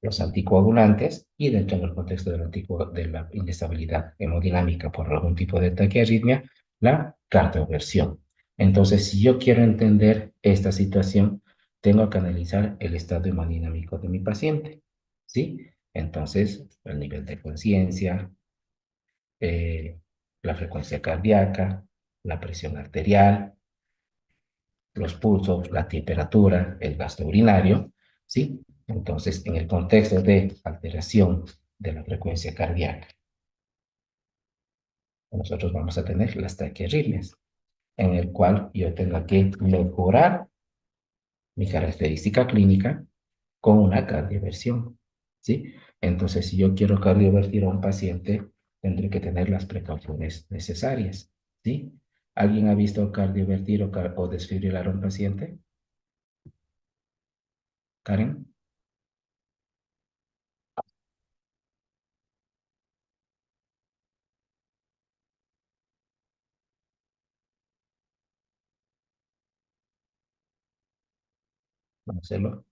Los anticoagulantes y dentro del contexto de la inestabilidad hemodinámica por algún tipo de taquiarritmia, la cardioversión. Entonces, si yo quiero entender esta situación, tengo que analizar el estado hemodinámico de mi paciente, ¿sí? Entonces, el nivel de conciencia, eh, la frecuencia cardíaca, la presión arterial, los pulsos, la temperatura, el gasto urinario, ¿sí? Entonces, en el contexto de alteración de la frecuencia cardíaca, nosotros vamos a tener las taquiarritmias. en el cual yo tenga que mejorar mi característica clínica con una cardioversión, ¿sí? Entonces, si yo quiero cardiovertir a un paciente, tendré que tener las precauciones necesarias, ¿sí? ¿Alguien ha visto cardiovertir o desfibrilar a un paciente? Karen, Marcelo,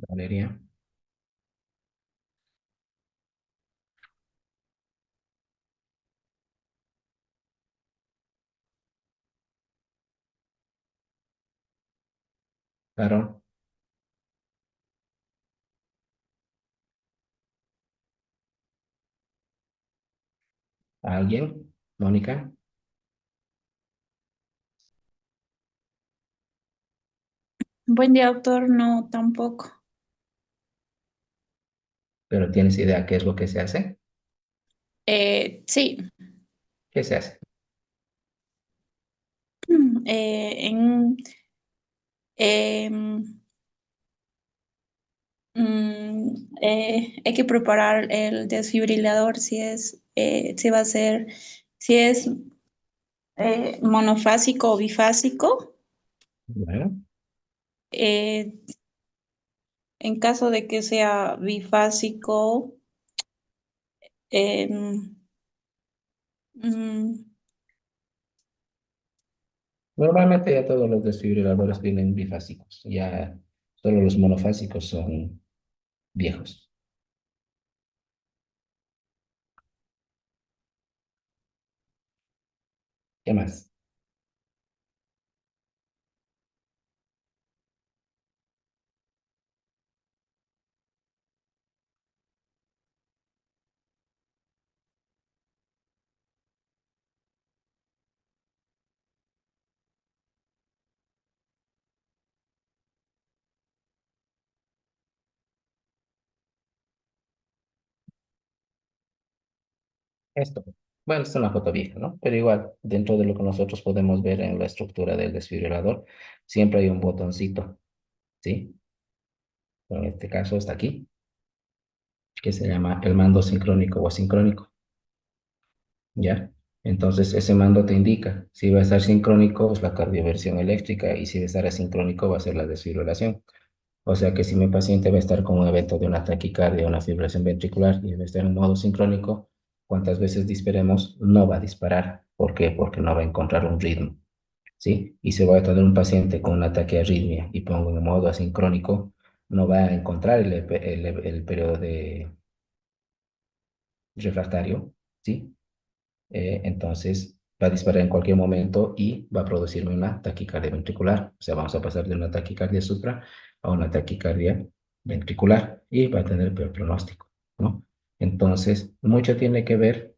Valeria, Carol, ¿alguien? Mónica, Buen día, doctor. No, tampoco. ¿pero tienes idea qué es lo que se hace? Sí, ¿Qué se hace? eh, en, em, hay que preparar el desfibrilador si va a ser, si es monofásico o bifásico. Bueno, Eh, en caso de que sea bifásico, em, mm, normalmente ya todos los desfibriladores vienen bifásicos, ya solo los monofásicos son viejos. ¿Qué más? Esto. Bueno, esta es una foto vieja, ¿no? Pero igual, dentro de lo que nosotros podemos ver en la estructura del desfibrilador, siempre hay un botoncito, ¿sí? En este caso está aquí, que se llama el mando sincrónico o asincrónico, ¿ya? Entonces, ese mando te indica si va a estar sincrónico, es la cardioversión eléctrica, y si va a estar asincrónico, va a ser la desfibrilación. O sea que si mi paciente va a estar con un evento de una taquicardia, una fibrilación ventricular y va a estar en modo sincrónico, cuantas veces disparemos, no va a disparar. ¿Por qué? Porque no va a encontrar un ritmo, ¿sí? Y si voy a tener un paciente con un ataque de arritmia y pongo en modo asincrónico, no va a encontrar el periodo de refractario, ¿sí? Entonces va a disparar en cualquier momento y va a producirme una taquicardia ventricular. O sea, vamos a pasar de una taquicardia supra a una taquicardia ventricular y va a tener peor pronóstico, ¿no? Entonces, mucho tiene que ver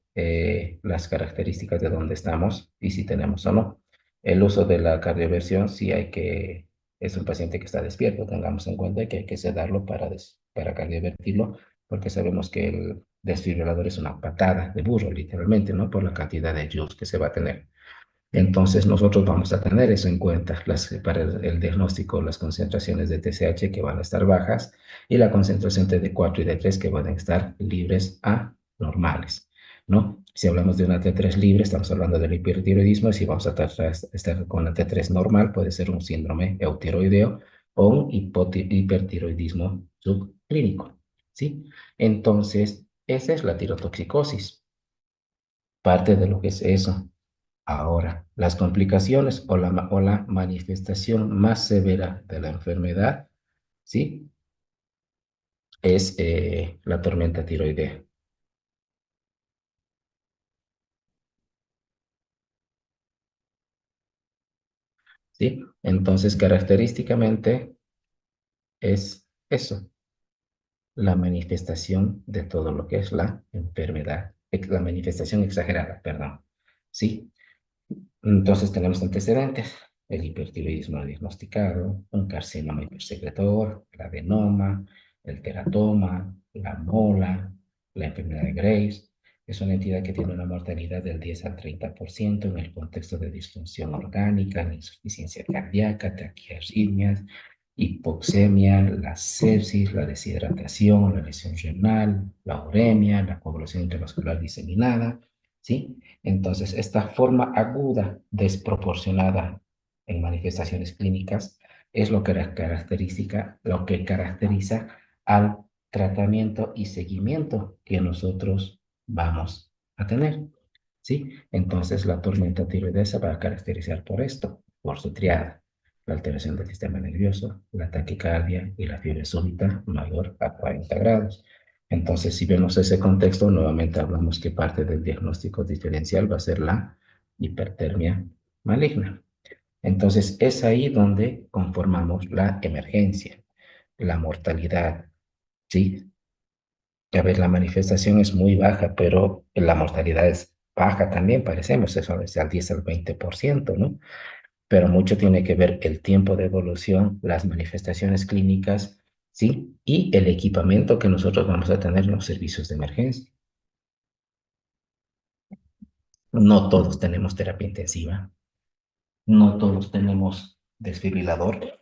las características de dónde estamos y si tenemos o no. El uso de la cardioversión, si hay que, es un paciente que está despierto, tengamos en cuenta que hay que sedarlo para cardiovertirlo, porque sabemos que el desfibrilador es una patada de burro, literalmente, ¿no? Por la cantidad de joules que se va a tener. Entonces, nosotros vamos a tener eso en cuenta para el diagnóstico, las concentraciones de TSH que van a estar bajas y la concentración de D4 y D3 que van a estar libres a normales, ¿no? Si hablamos de una T3 libre, estamos hablando del hipertiroidismo. Si vamos a estar con una T3 normal, puede ser un síndrome eutiroideo o un hipertiroidismo subclínico, ¿sí? Entonces, esa es la tirotoxicosis, parte de lo que es eso. Ahora, las complicaciones o la manifestación más severa de la enfermedad, ¿sí? Es la tormenta tiroidea, ¿sí? Entonces, característicamente es eso, la manifestación de todo lo que es la enfermedad la manifestación exagerada, perdón, ¿sí? Entonces tenemos antecedentes, el hipertiroidismo no diagnosticado, un carcinoma hipersecretor, el adenoma, el teratoma, la mola, la enfermedad de Graves. Es una entidad que tiene una mortalidad del 10 al 30% en el contexto de disfunción orgánica, la insuficiencia cardíaca, taquiarritmias, hipoxemia, la sepsis, la deshidratación, la lesión renal, la uremia, la coagulación intravascular diseminada, ¿sí? Entonces, esta forma aguda, desproporcionada en manifestaciones clínicas, es lo que caracteriza al tratamiento y seguimiento que nosotros vamos a tener, ¿sí? Entonces, la tormenta tiroidea se va a caracterizar por esto, por su triada, la alteración del sistema nervioso, la taquicardia y la fiebre súbita mayor a 40 grados. Entonces, si vemos ese contexto, nuevamente hablamos que parte del diagnóstico diferencial va a ser la hipertermia maligna. Entonces, es ahí donde conformamos la emergencia, la mortalidad, ¿sí? A ver, la manifestación es muy baja, pero la mortalidad es baja también, parecemos, eso es al 10 al 20%, ¿no? Pero mucho tiene que ver el tiempo de evolución, las manifestaciones clínicas, ¿sí? Y el equipamiento que nosotros vamos a tener en los servicios de emergencia. No todos tenemos terapia intensiva, no todos tenemos desfibrilador,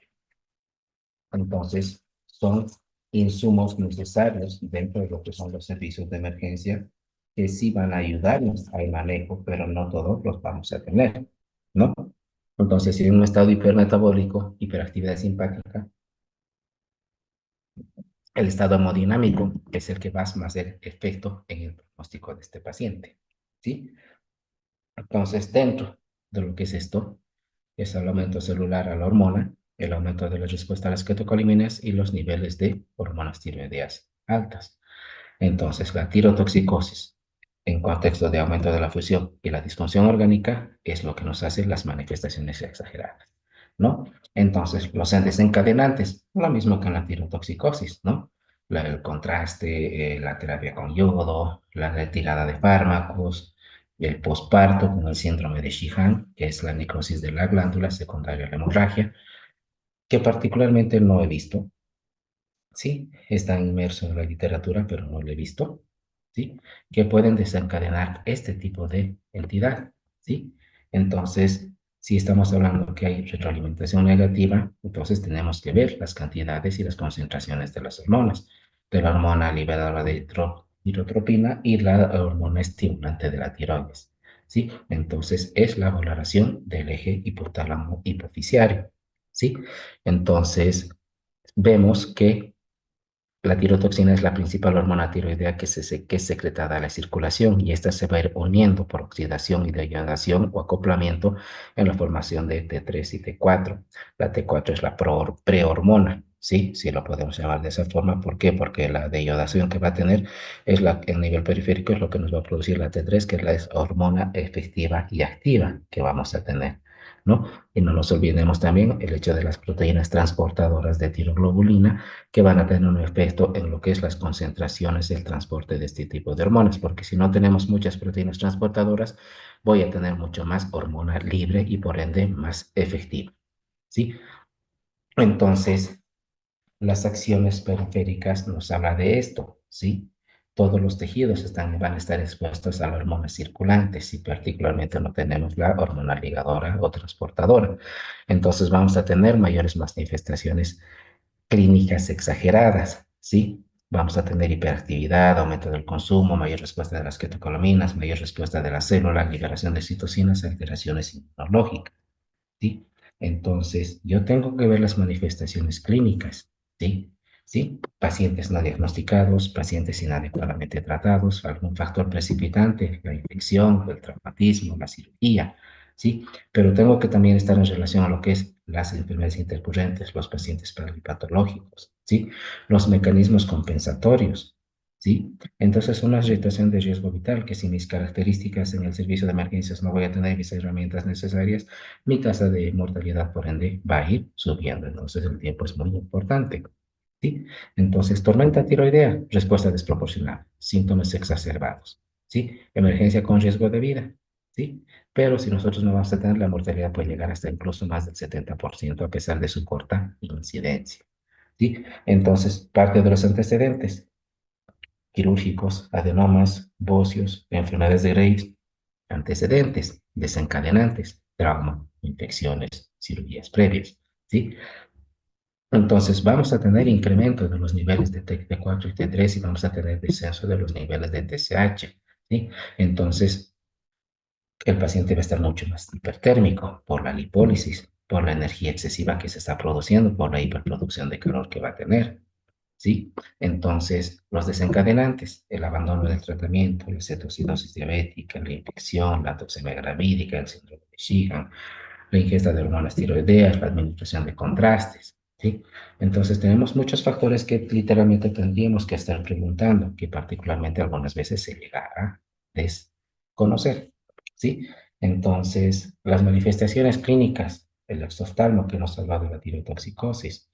entonces son insumos necesarios dentro de lo que son los servicios de emergencia que sí van a ayudarnos al manejo, pero no todos los vamos a tener, ¿no? Entonces, si en un estado hipermetabólico, hiperactividad simpática, el estado hemodinámico es el que va a hacer efecto en el pronóstico de este paciente, ¿sí? Entonces, dentro de lo que es esto, es el aumento celular a la hormona, el aumento de la respuesta a las cetocoliminas y los niveles de hormonas tiroideas altas. Entonces, la tirotoxicosis en contexto de aumento de la fusión y la disfunción orgánica es lo que nos hace las manifestaciones exageradas, ¿no? Entonces, los desencadenantes, lo mismo que en la tirotoxicosis, ¿no? El contraste, la terapia con yodo, la retirada de fármacos, el posparto con el síndrome de Sheehan, que es la necrosis de la glándula secundaria a la hemorragia, que particularmente no he visto, ¿sí? Está inmerso en la literatura, pero no lo he visto, ¿sí? Que pueden desencadenar este tipo de entidad, ¿sí? Entonces, si estamos hablando que hay retroalimentación negativa, entonces tenemos que ver las cantidades y las concentraciones de las hormonas, de la hormona liberadora de tirotropina y la hormona estimulante de la tiroides, ¿sí? Entonces, es la valoración del eje hipotálamo hipoficiario, ¿sí? Entonces, vemos que la tirotoxina es la principal hormona tiroidea que es secretada a la circulación y esta se va a ir uniendo por oxidación y deyodación o acoplamiento en la formación de T3 y T4. La T4 es la prehormona, ¿sí? Si lo podemos llamar de esa forma. ¿Por qué? Porque la deyodación que va a tener es el nivel periférico, es lo que nos va a producir la T3, que es la hormona efectiva y activa que vamos a tener, ¿no? Y no nos olvidemos también el hecho de las proteínas transportadoras de tiroglobulina que van a tener un efecto en lo que es las concentraciones del transporte de este tipo de hormonas, porque si no tenemos muchas proteínas transportadoras, voy a tener mucho más hormona libre y por ende más efectiva, ¿sí? Entonces, las acciones periféricas nos habla de esto, ¿sí? Todos los tejidos van a estar expuestos a la hormona circulante, si particularmente no tenemos la hormona ligadora o transportadora. Entonces vamos a tener mayores manifestaciones clínicas exageradas, ¿sí? Vamos a tener hiperactividad, aumento del consumo, mayor respuesta de las cetocolaminas, mayor respuesta de las células, liberación de citocinas, alteraciones inmunológicas, ¿sí? Entonces, yo tengo que ver las manifestaciones clínicas, ¿sí? ¿Sí? Pacientes no diagnosticados, pacientes inadecuadamente tratados, algún factor precipitante, la infección, el traumatismo, la cirugía, ¿sí? Pero tengo que también estar en relación a lo que es las enfermedades intercurrentes, los pacientes pluripatológicos, ¿sí? Los mecanismos compensatorios, ¿sí? Entonces, una situación de riesgo vital, que si mis características en el servicio de emergencias no voy a tener mis herramientas necesarias, mi tasa de mortalidad, por ende, va a ir subiendo. Entonces, el tiempo es muy importante, ¿sí? Entonces, tormenta tiroidea, respuesta desproporcionada, síntomas exacerbados, ¿sí? Emergencia con riesgo de vida, ¿sí? Pero si nosotros no vamos a tener, la mortalidad puede llegar hasta incluso más del 70% a pesar de su corta incidencia, ¿sí? Entonces, parte de los antecedentes quirúrgicos, adenomas, bocios, enfermedades de Graves, antecedentes, desencadenantes, trauma, infecciones, cirugías previas, ¿sí? Entonces vamos a tener incremento de los niveles de T4 y T3 y vamos a tener descenso de los niveles de TSH, ¿sí? Entonces el paciente va a estar mucho más hipertérmico por la lipólisis, por la energía excesiva que se está produciendo, por la hiperproducción de calor que va a tener, ¿sí? Entonces, los desencadenantes, el abandono del tratamiento, la cetoacidosis diabética, la infección, la toxemia gravídica, el síndrome de Sheehan, la ingesta de hormonas tiroideas, la administración de contrastes, ¿sí? Entonces, tenemos muchos factores que literalmente tendríamos que estar preguntando, que particularmente algunas veces se llega a desconocer, ¿sí? Entonces, las manifestaciones clínicas, el exoftalmo que nos ha hablado de la tirotoxicosis,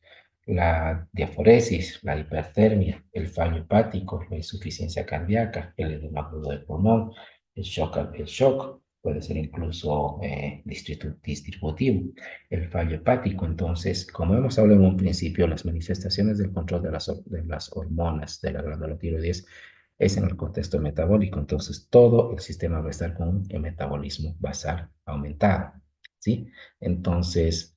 la diaforesis, la hipertermia, el fallo hepático, la insuficiencia cardíaca, el edema agudo del pulmón, el shock puede ser incluso distributivo, el fallo hepático. Entonces, como hemos hablado en un principio, las manifestaciones del control de las hormonas de la glándula tiroides es en el contexto metabólico. Entonces, todo el sistema va a estar con el metabolismo basal aumentado, ¿sí? Entonces,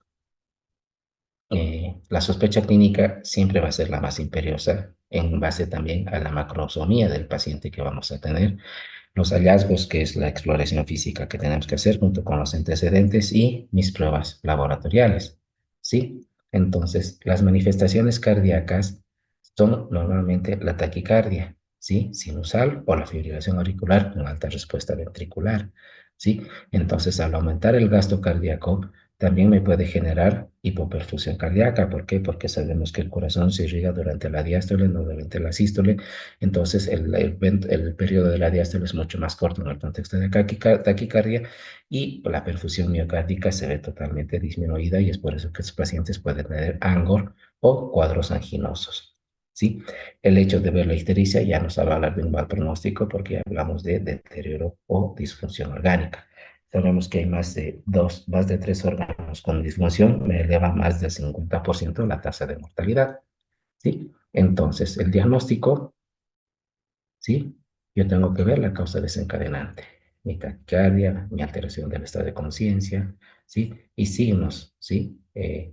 la sospecha clínica siempre va a ser la más imperiosa en base también a la macrosomía del paciente que vamos a tener, los hallazgos, que es la exploración física que tenemos que hacer junto con los antecedentes y mis pruebas laboratoriales, ¿sí? Entonces, las manifestaciones cardíacas son normalmente la taquicardia, ¿sí? Sinusal o la fibrilación auricular con alta respuesta ventricular, ¿sí? Entonces, al aumentar el gasto cardíaco, también me puede generar hipoperfusión cardíaca. ¿Por qué? Porque sabemos que el corazón se irriga durante la diástole, no durante la sístole. Entonces, el periodo de la diástole es mucho más corto en el contexto de taquicardia y la perfusión miocárdica se ve totalmente disminuida y es por eso que los pacientes pueden tener angor o cuadros anginosos, ¿sí? El hecho de ver la ictericia ya nos va a hablar de un mal pronóstico porque hablamos de deterioro o disfunción orgánica. Sabemos que hay más de 3 órganos con disfunción, me eleva más del 50% la tasa de mortalidad, ¿sí? Entonces, el diagnóstico, ¿sí? Yo tengo que ver la causa desencadenante, mi taquicardia, mi alteración del estado de conciencia, ¿sí? Y signos, ¿sí?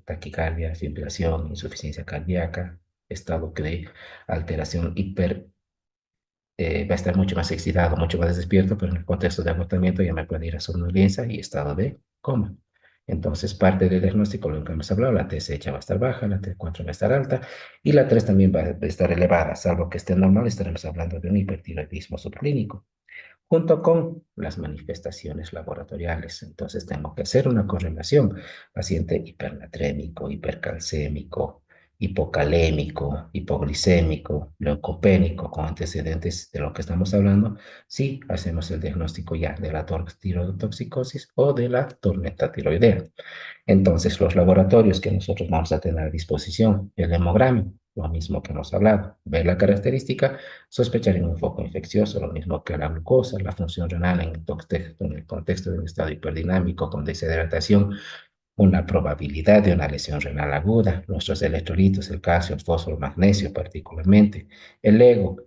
Taquicardia, fibrilación, insuficiencia cardíaca, estado de alteración va a estar mucho más excitado, mucho más despierto, pero en el contexto de agotamiento ya me puede ir a somnolencia y estado de coma. Entonces, parte del diagnóstico, lo que hemos hablado, la TSH va a estar baja, la T4 va a estar alta y la 3 también va a estar elevada, salvo que esté normal, estaremos hablando de un hipertiroidismo subclínico junto con las manifestaciones laboratoriales. Entonces tengo que hacer una correlación. Paciente hipernatrémico, hipercalcémico, hipocalémico, hipoglicémico, leucopénico, con antecedentes de lo que estamos hablando, si hacemos el diagnóstico ya de la tirotoxicosis o de la tormenta tiroidea. Entonces, los laboratorios que nosotros vamos a tener a disposición, el hemograma, lo mismo que hemos hablado, ver la característica, sospechar en un foco infeccioso, lo mismo que la glucosa, la función renal en el contexto de un estado hiperdinámico con deshidratación, una probabilidad de una lesión renal aguda, nuestros electrolitos, el calcio, el fósforo, magnesio particularmente, el ego,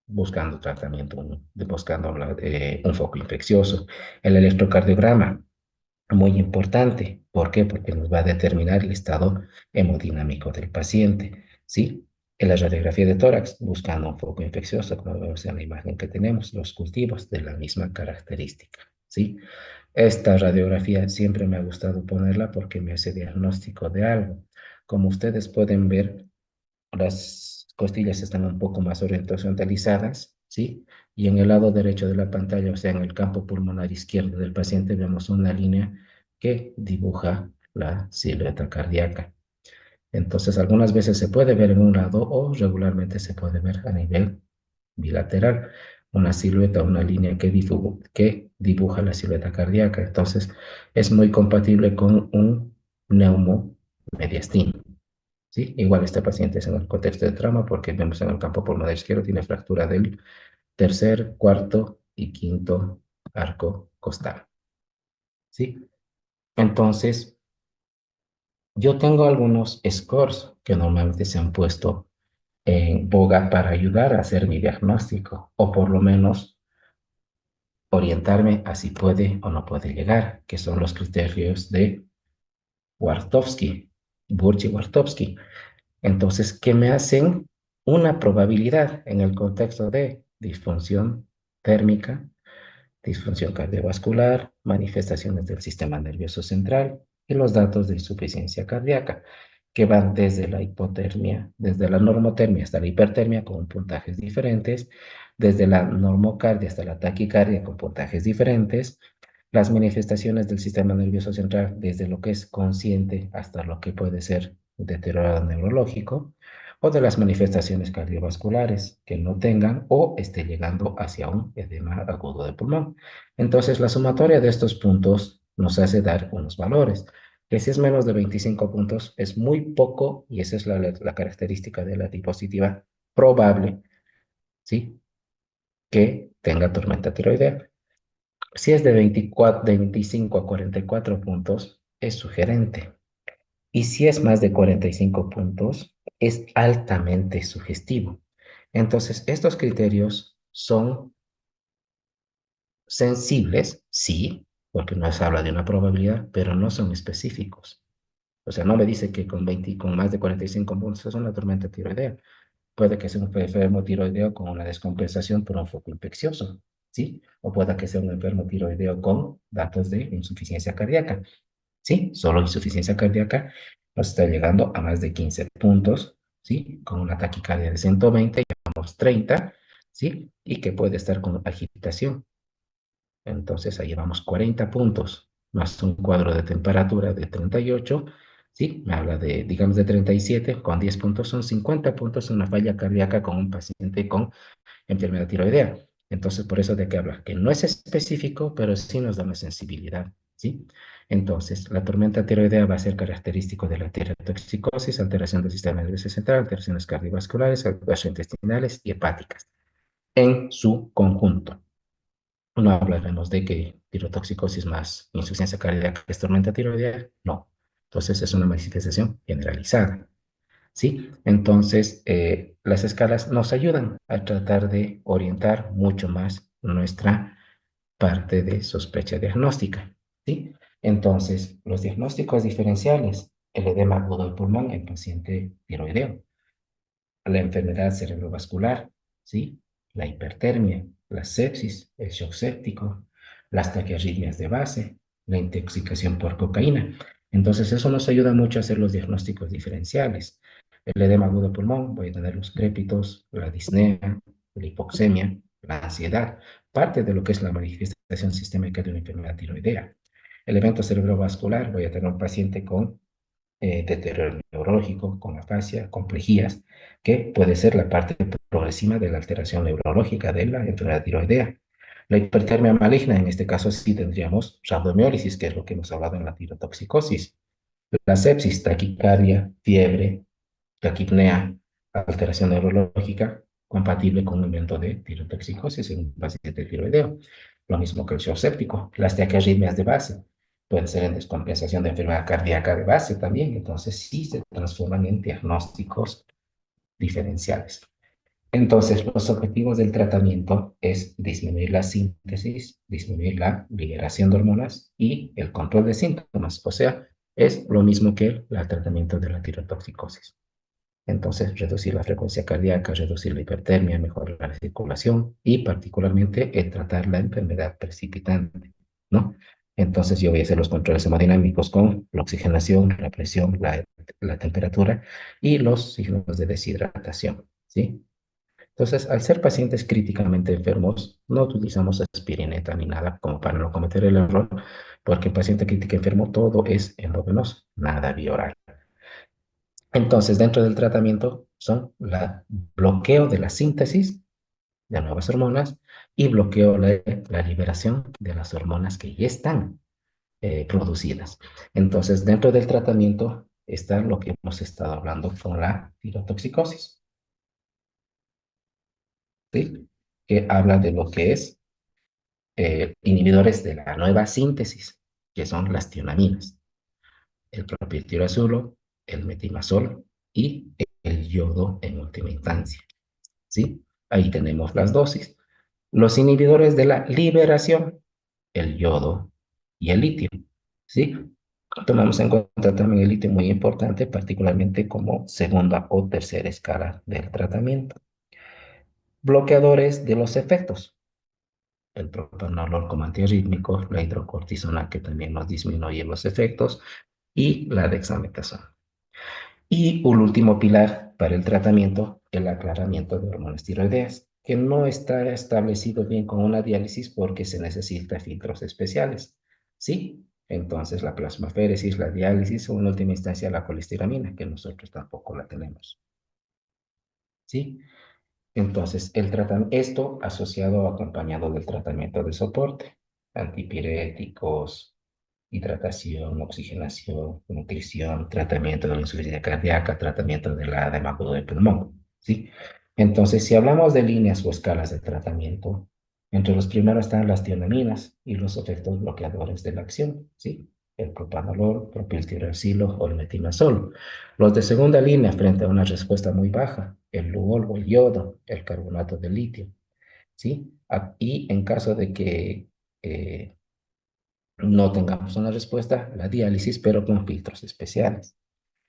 buscando tratamiento, buscando un foco infeccioso, el electrocardiograma, muy importante. ¿Por qué? Porque nos va a determinar el estado hemodinámico del paciente, ¿sí? En la radiografía de tórax, buscando un foco infeccioso, como vemos en la imagen que tenemos, los cultivos de la misma característica, ¿sí? Esta radiografía siempre me ha gustado ponerla porque me hace diagnóstico de algo. Como ustedes pueden ver, las costillas están un poco más horizontalizadas, ¿sí? Y en el lado derecho de la pantalla, o sea, en el campo pulmonar izquierdo del paciente, vemos una línea que dibuja la silueta cardíaca. Entonces, algunas veces se puede ver en un lado o regularmente se puede ver a nivel bilateral, una silueta, una línea que dibuja la silueta cardíaca. Entonces, es muy compatible con un neumomediastino. ¿Sí? Igual este paciente es en el contexto de trauma porque vemos en el campo pulmonar izquierdo tiene fractura del tercer, cuarto y quinto arco costal. ¿Sí? Entonces, yo tengo algunos scores que normalmente se han puesto en boga para ayudar a hacer mi diagnóstico, o por lo menos orientarme a si puede o no puede llegar, que son los criterios de Wartowski, Burch y Wartowski. Entonces, ¿qué me hacen una probabilidad en el contexto de disfunción térmica, disfunción cardiovascular, manifestaciones del sistema nervioso central y los datos de insuficiencia cardíaca, que van desde la hipotermia, desde la normotermia hasta la hipertermia con puntajes diferentes, desde la normocardia hasta la taquicardia con puntajes diferentes, las manifestaciones del sistema nervioso central desde lo que es consciente hasta lo que puede ser deteriorado neurológico, o de las manifestaciones cardiovasculares que no tengan o esté llegando hacia un edema agudo de pulmón. Entonces, la sumatoria de estos puntos nos hace dar unos valores, que si es menos de 25 puntos es muy poco, y esa es la característica de la diapositiva probable, ¿sí? Que tenga tormenta tiroidea. Si es de 25 a 44 puntos, es sugerente. Y si es más de 45 puntos, es altamente sugestivo. Entonces, estos criterios son sensibles, sí, porque nos habla de una probabilidad, pero no son específicos. O sea, no me dice que con más de 45 puntos es una tormenta tiroidea. Puede que sea un enfermo tiroideo con una descompensación por un foco infeccioso, ¿sí? O puede que sea un enfermo tiroideo con datos de insuficiencia cardíaca. ¿Sí? Solo insuficiencia cardíaca nos está llegando a más de 15 puntos, ¿sí? Con una taquicardia de 120, llamamos 30, ¿sí? Y que puede estar con agitación. Entonces ahí vamos 40 puntos, más un cuadro de temperatura de 38, ¿sí? Me habla de, digamos, de 37, con 10 puntos son 50 puntos, una falla cardíaca con un paciente con enfermedad tiroidea. Entonces, por eso de qué habla, que no es específico, pero sí nos da una sensibilidad, ¿sí? Entonces, la tormenta tiroidea va a ser característico de la tirotoxicosis, alteración del sistema nervioso central, alteraciones cardiovasculares, gastrointestinales y hepáticas, en su conjunto. No hablaremos de que tirotoxicosis más insuficiencia cardíaca es tormenta tiroidea, no. Entonces, es una manifestación generalizada. ¿Sí? Entonces, las escalas nos ayudan a tratar de orientar mucho más nuestra parte de sospecha diagnóstica, ¿sí? Entonces, los diagnósticos diferenciales, el edema agudo del pulmón en paciente tiroideo, la enfermedad cerebrovascular, ¿sí? La hipertermia, la sepsis, el shock séptico, las taquiarritmias de base, la intoxicación por cocaína. Entonces, eso nos ayuda mucho a hacer los diagnósticos diferenciales. El edema agudo de pulmón, voy a tener los crépitos, la disnea, la hipoxemia, la ansiedad, parte de lo que es la manifestación sistémica de una enfermedad tiroidea. El evento cerebrovascular, voy a tener un paciente con deterioro neurológico, con afasia, complejías, que puede ser la parte progresiva de la alteración neurológica de la enfermedad tiroidea. La hipertermia maligna, en este caso sí tendríamos rhabdomiólisis, que es lo que hemos hablado en la tirotoxicosis. La sepsis, taquicardia, fiebre, taquipnea, alteración neurológica, compatible con un evento de tirotoxicosis en un paciente tiroideo. Lo mismo que el shock séptico. Las taquiarritmias de base pueden ser en descompensación de enfermedad cardíaca de base también. Entonces sí se transforman en diagnósticos diferenciales. Entonces, los objetivos del tratamiento es disminuir la síntesis, disminuir la liberación de hormonas y el control de síntomas. O sea, es lo mismo que el tratamiento de la tirotoxicosis. Entonces, reducir la frecuencia cardíaca, reducir la hipertermia, mejorar la circulación y particularmente tratar la enfermedad precipitante, ¿no? Entonces, yo voy a hacer los controles hemodinámicos con la oxigenación, la presión, la temperatura y los signos de deshidratación, ¿sí? Entonces, al ser pacientes críticamente enfermos, no utilizamos aspirineta ni nada como para no cometer el error, porque en paciente crítico enfermo todo es endovenoso, nada bioral. Entonces, dentro del tratamiento son el bloqueo de la síntesis de nuevas hormonas y bloqueo la liberación de las hormonas que ya están producidas. Entonces, dentro del tratamiento está lo que hemos estado hablando con la tirotoxicosis, ¿sí? que habla de lo que es inhibidores de la nueva síntesis, que son las tionaminas, el propiltiroazulo, el metimazol y el yodo en última instancia, ¿sí? Ahí tenemos las dosis. Los inhibidores de la liberación, el yodo y el litio, ¿sí? Tomamos en cuenta también el litio muy importante, particularmente como segunda o tercera escala del tratamiento. Bloqueadores de los efectos, el propanolol como antiarrítmico, la hidrocortisona que también nos disminuye los efectos y la dexametasona. Y un último pilar para el tratamiento, el aclaramiento de hormonas tiroideas, que no está establecido bien con una diálisis porque se necesita filtros especiales, ¿sí? Entonces la plasmaféresis, la diálisis o en última instancia la colestiramina, que nosotros tampoco la tenemos, ¿sí? Entonces, esto asociado o acompañado del tratamiento de soporte, antipiréticos, hidratación, oxigenación, nutrición, tratamiento de la insuficiencia cardíaca, tratamiento de la edema agudo del pulmón, ¿sí? Entonces, si hablamos de líneas o escalas de tratamiento, entre los primeros están las tionaminas y los efectos bloqueadores de la acción, ¿sí? El propanolol, propiltiroxilo o el metimazol. Los de segunda línea frente a una respuesta muy baja, el luol o el yodo, el carbonato de litio, ¿sí? Y en caso de que no tengamos una respuesta, la diálisis, pero con filtros especiales.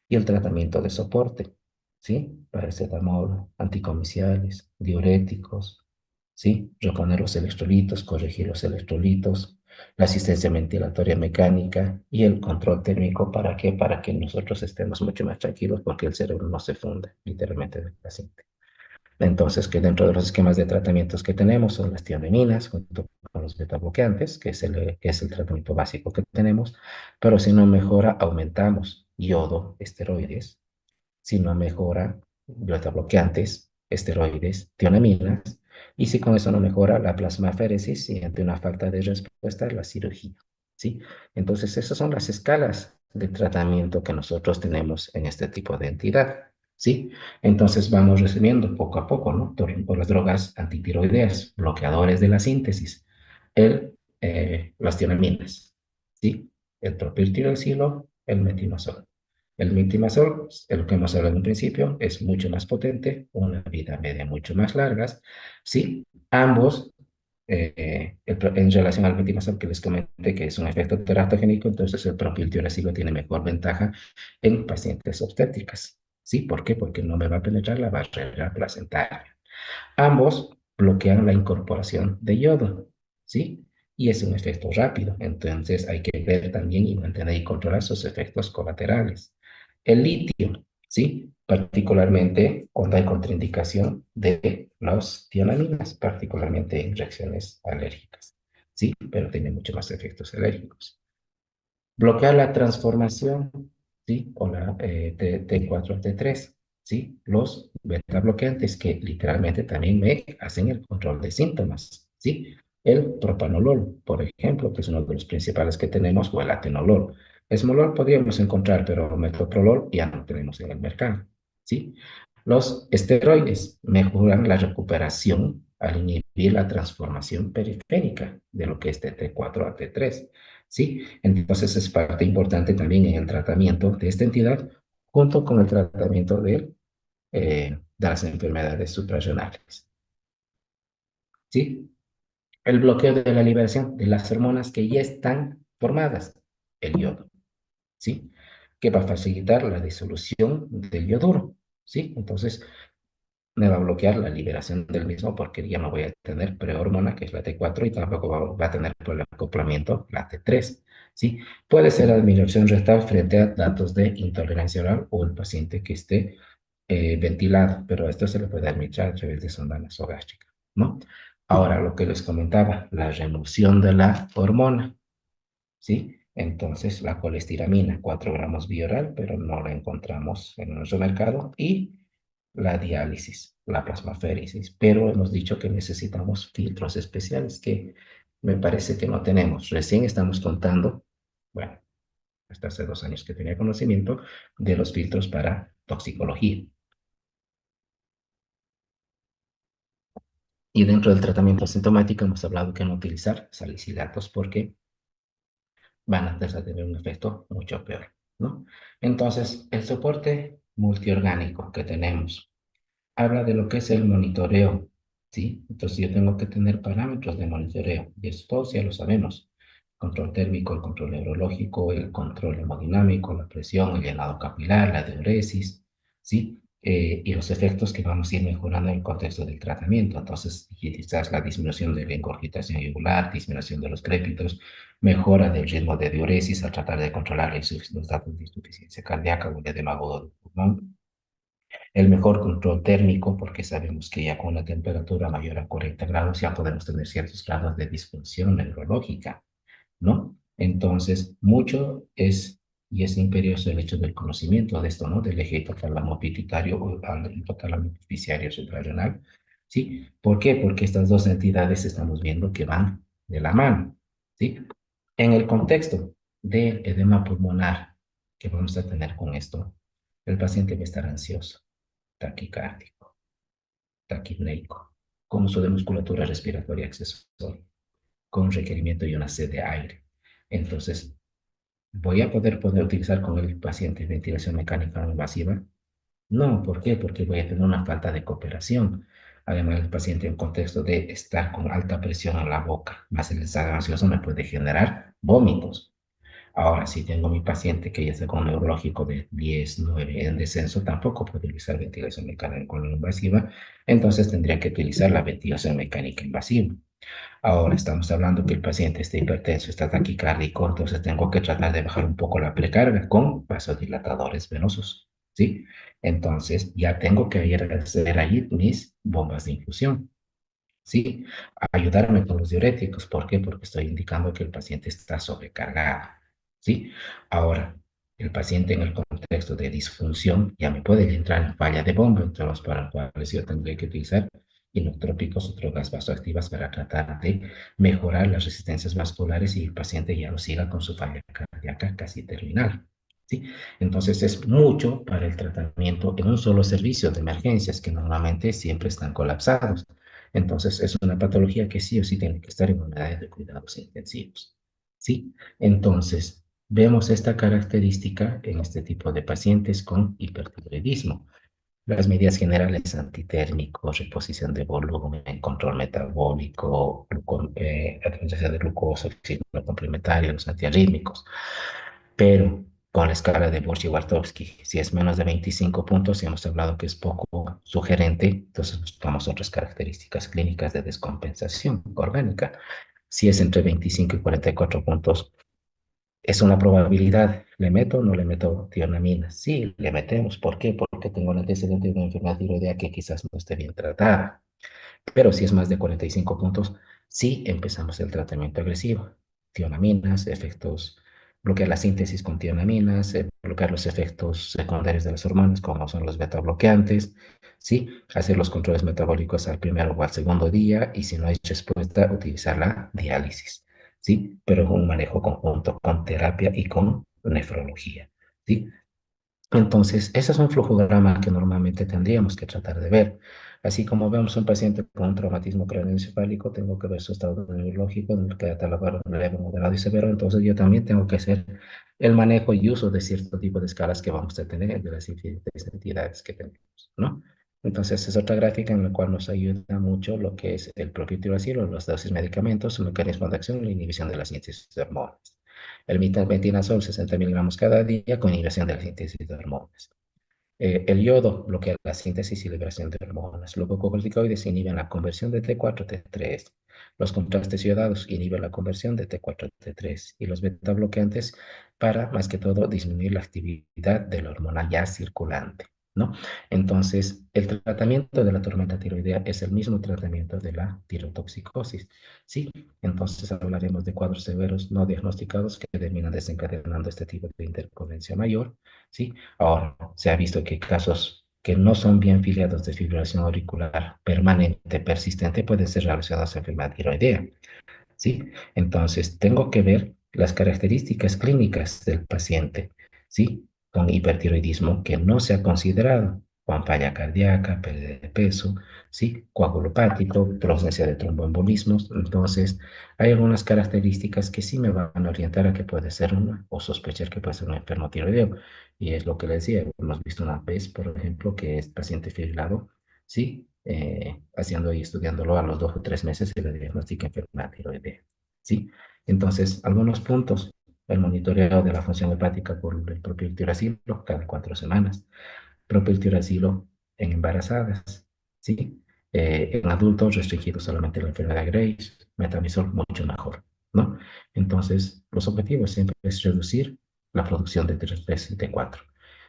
Y el tratamiento de soporte, ¿sí? Paracetamol, anticomiciales, diuréticos, ¿sí? Reponer los electrolitos, corregir los electrolitos, la asistencia ventilatoria mecánica y el control térmico. ¿Para qué? Para que nosotros estemos mucho más tranquilos porque el cerebro no se funde, literalmente, del paciente. Entonces, que dentro de los esquemas de tratamientos que tenemos son las tiamininas junto con los betabloqueantes, que es el tratamiento básico que tenemos, pero si no mejora, aumentamos yodo, esteroides, si no mejora, betabloqueantes, esteroides, tionaminas, y si con eso no mejora la plasmaféresis y ante una falta de respuesta, la cirugía, ¿sí? Entonces, esas son las escalas de tratamiento que nosotros tenemos en este tipo de entidad, ¿sí? Entonces, vamos resumiendo poco a poco, ¿no? Por las drogas antitiroideas, bloqueadores de la síntesis, las tionaminas, ¿sí? El propiltiroxilo, el metimazol. El metimazol, el que hemos hablado en un principio, es mucho más potente, una vida media mucho más largas, ¿sí? Ambos, en relación al metimazol que les comenté que es un efecto teratogénico, entonces el propiltiuracilo tiene mejor ventaja en pacientes obstétricas, ¿sí? ¿Por qué? Porque no me va a penetrar la barrera placentaria. Ambos bloquean la incorporación de yodo, ¿sí? Y es un efecto rápido, entonces hay que ver también y mantener y controlar sus efectos colaterales. El litio, ¿sí? Particularmente cuando hay contraindicación de las tiamaminas, particularmente en reacciones alérgicas, ¿sí? Pero tiene muchos más efectos alérgicos. Bloquear la transformación, ¿sí? O la T4 a T3, ¿sí? Los beta bloqueantes que literalmente también me hacen el control de síntomas, ¿sí? El propanolol, por ejemplo, que es uno de los principales que tenemos, o el atenolol. Esmolol podríamos encontrar, pero metoprolol ya no tenemos en el mercado, ¿sí? Los esteroides mejoran la recuperación al inhibir la transformación periférica de lo que es de T4 a T3. ¿Sí? Entonces es parte importante también en el tratamiento de esta entidad junto con el tratamiento de las enfermedades suprarrenales. ¿Sí? El bloqueo de la liberación de las hormonas que ya están formadas, el yodo, ¿sí? Que va a facilitar la disolución del yoduro, ¿sí? Entonces, me va a bloquear la liberación del mismo porque ya no voy a tener prehormona, que es la T4, y tampoco va a tener por el acoplamiento la T3, ¿sí? Puede ser admiración rectal frente a datos de intolerancia oral o el paciente que esté ventilado, pero esto se le puede administrar a través de sonda nasogástrica, ¿no? Ahora, lo que les comentaba, la remoción de la hormona, ¿sí? Entonces, la colestiramina, 4 gramos bioral, pero no la encontramos en nuestro mercado, y la diálisis, la plasmaféresis, pero hemos dicho que necesitamos filtros especiales que me parece que no tenemos. Recién estamos contando, bueno, hasta hace 2 años que tenía conocimiento de los filtros para toxicología. Y dentro del tratamiento asintomático hemos hablado que no utilizar salicilatos porque van a tener un efecto mucho peor, ¿no? Entonces, el soporte multiorgánico que tenemos habla de lo que es el monitoreo, ¿sí? Entonces yo tengo que tener parámetros de monitoreo, y esto todos ya lo sabemos. Control térmico, el control neurológico, el control hemodinámico, la presión, el llenado capilar, la diuresis, ¿sí? Y los efectos que vamos a ir mejorando en el contexto del tratamiento. Entonces, quizás la disminución de la ingurgitación yugular, disminución de los crépitos, mejora del ritmo de diuresis al tratar de controlar los datos de insuficiencia cardíaca o el edema agudo del pulmón, el mejor control térmico, porque sabemos que ya con una temperatura mayor a 40 grados ya podemos tener ciertos grados de disfunción neurológica, ¿no? Entonces, mucho es, y es imperioso el hecho del conocimiento de esto, ¿no? Del eje hipotálamo pituitario o al hipotálamo epifisiario suprarrenal, ¿sí? ¿Por qué? Porque estas dos entidades estamos viendo que van de la mano, ¿sí? En el contexto del edema pulmonar que vamos a tener con esto, el paciente va a estar ansioso, taquicárdico, taquipneico, con uso de musculatura respiratoria accesoria, con requerimiento y una sed de aire. Entonces, ¿voy a poder utilizar con el paciente ventilación mecánica no invasiva? No, ¿por qué? Porque voy a tener una falta de cooperación. Además, el paciente en contexto de estar con alta presión en la boca, más el estado ansioso me puede generar vómitos. Ahora, si tengo mi paciente que ya está con un neurológico de 10, 9 en descenso, tampoco puedo utilizar ventilación mecánica no invasiva, entonces tendría que utilizar la ventilación mecánica invasiva. Ahora estamos hablando que el paciente está hipertenso, está taquicárdico, entonces tengo que tratar de bajar un poco la precarga con vasodilatadores venosos, ¿sí? Entonces ya tengo que ir a hacer ahí mis bombas de infusión. Sí, ayudarme con los diuréticos. ¿Por qué? Porque estoy indicando que el paciente está sobrecargado. ¿Sí? Ahora, el paciente en el contexto de disfunción ya me puede entrar en falla de bomba, entre los para los cuales yo tendré que utilizar inotrópicos o drogas vasoactivas para tratar de mejorar las resistencias vasculares y el paciente ya no siga con su falla cardíaca casi terminal. ¿Sí? Entonces es mucho para el tratamiento en un solo servicio de emergencias que normalmente siempre están colapsados. Entonces, es una patología que sí o sí tiene que estar en unidades de cuidados intensivos. ¿Sí? Entonces, vemos esta característica en este tipo de pacientes con hipertiroidismo. Las medidas generales antitérmicos, reposición de volumen, control metabólico, administración de glucosa, oxígeno complementario, los antiarrítmicos. Pero con la escala de Borchi-Wartowski, si es menos de 25 puntos, y hemos hablado que es poco sugerente, entonces buscamos otras características clínicas de descompensación orgánica. Si es entre 25 y 44 puntos, es una probabilidad. ¿Le meto o no le meto tionamina? Sí, le metemos. ¿Por qué? Porque tengo un antecedente de una enfermedad tiroidea que quizás no esté bien tratada. Pero si es más de 45 puntos, sí empezamos el tratamiento agresivo. Tionaminas, efectos, bloquear la síntesis con tionaminas, bloquear los efectos secundarios de las hormonas, como son los beta bloqueantes, ¿sí? Hacer los controles metabólicos al primero o al segundo día y si no hay respuesta, utilizar la diálisis, ¿sí? Pero un manejo conjunto con terapia y con nefrología, ¿sí? Entonces, ese es un flujograma que normalmente tendríamos que tratar de ver. Así como vemos un paciente con un traumatismo craneoencefálico, tengo que ver su estado neurológico, en el que catalogar leve, moderado y severo. Entonces, yo también tengo que hacer el manejo y uso de cierto tipo de escalas que vamos a tener de las diferentes entidades que tenemos, ¿no? Entonces, es otra gráfica en la cual nos ayuda mucho lo que es el propio tirosilo, los dosis medicamentos, el mecanismo de acción y la inhibición de la síntesis de hormonas. El metilmetinazol, 60 miligramos cada día con inhibición de la síntesis de hormonas. El yodo bloquea la síntesis y liberación de hormonas. Los glucocorticoides inhiben la conversión de T4 a T3. Los contrastes iodados inhiben la conversión de T4 a T3. Y los beta bloqueantes para, más que todo, disminuir la actividad de la hormona ya circulante, ¿no? Entonces, el tratamiento de la tormenta tiroidea es el mismo tratamiento de la tirotoxicosis, ¿sí? Entonces hablaremos de cuadros severos no diagnosticados que terminan desencadenando este tipo de intercorrencia mayor, ¿sí? Ahora, se ha visto que casos que no son bien filiados de fibrilación auricular permanente, persistente, pueden ser relacionados a enfermedad tiroidea, ¿sí? Entonces, tengo que ver las características clínicas del paciente, ¿sí? Con hipertiroidismo que no se ha considerado. con falla cardíaca, pérdida de peso, ¿sí? Coagulopático, presencia de tromboembolismos. Entonces, hay algunas características que sí me van a orientar a que puede ser una, o sospechar que puede ser un enfermo tiroideo. Y es lo que le decía, hemos visto una vez, por ejemplo, que es paciente fibrilado, ¿sí? Haciendo y estudiándolo a los 2 o 3 meses se le diagnostica enfermedad tiroidea, ¿sí? Entonces, algunos puntos, el monitoreo de la función hepática por el propio tiracilo cada 4 semanas, propiltiuracilo en embarazadas, ¿sí? En adultos restringido solamente la enfermedad de Graves, metamizol mucho mejor, ¿no? Entonces, los objetivos siempre es reducir la producción de T3 y T4,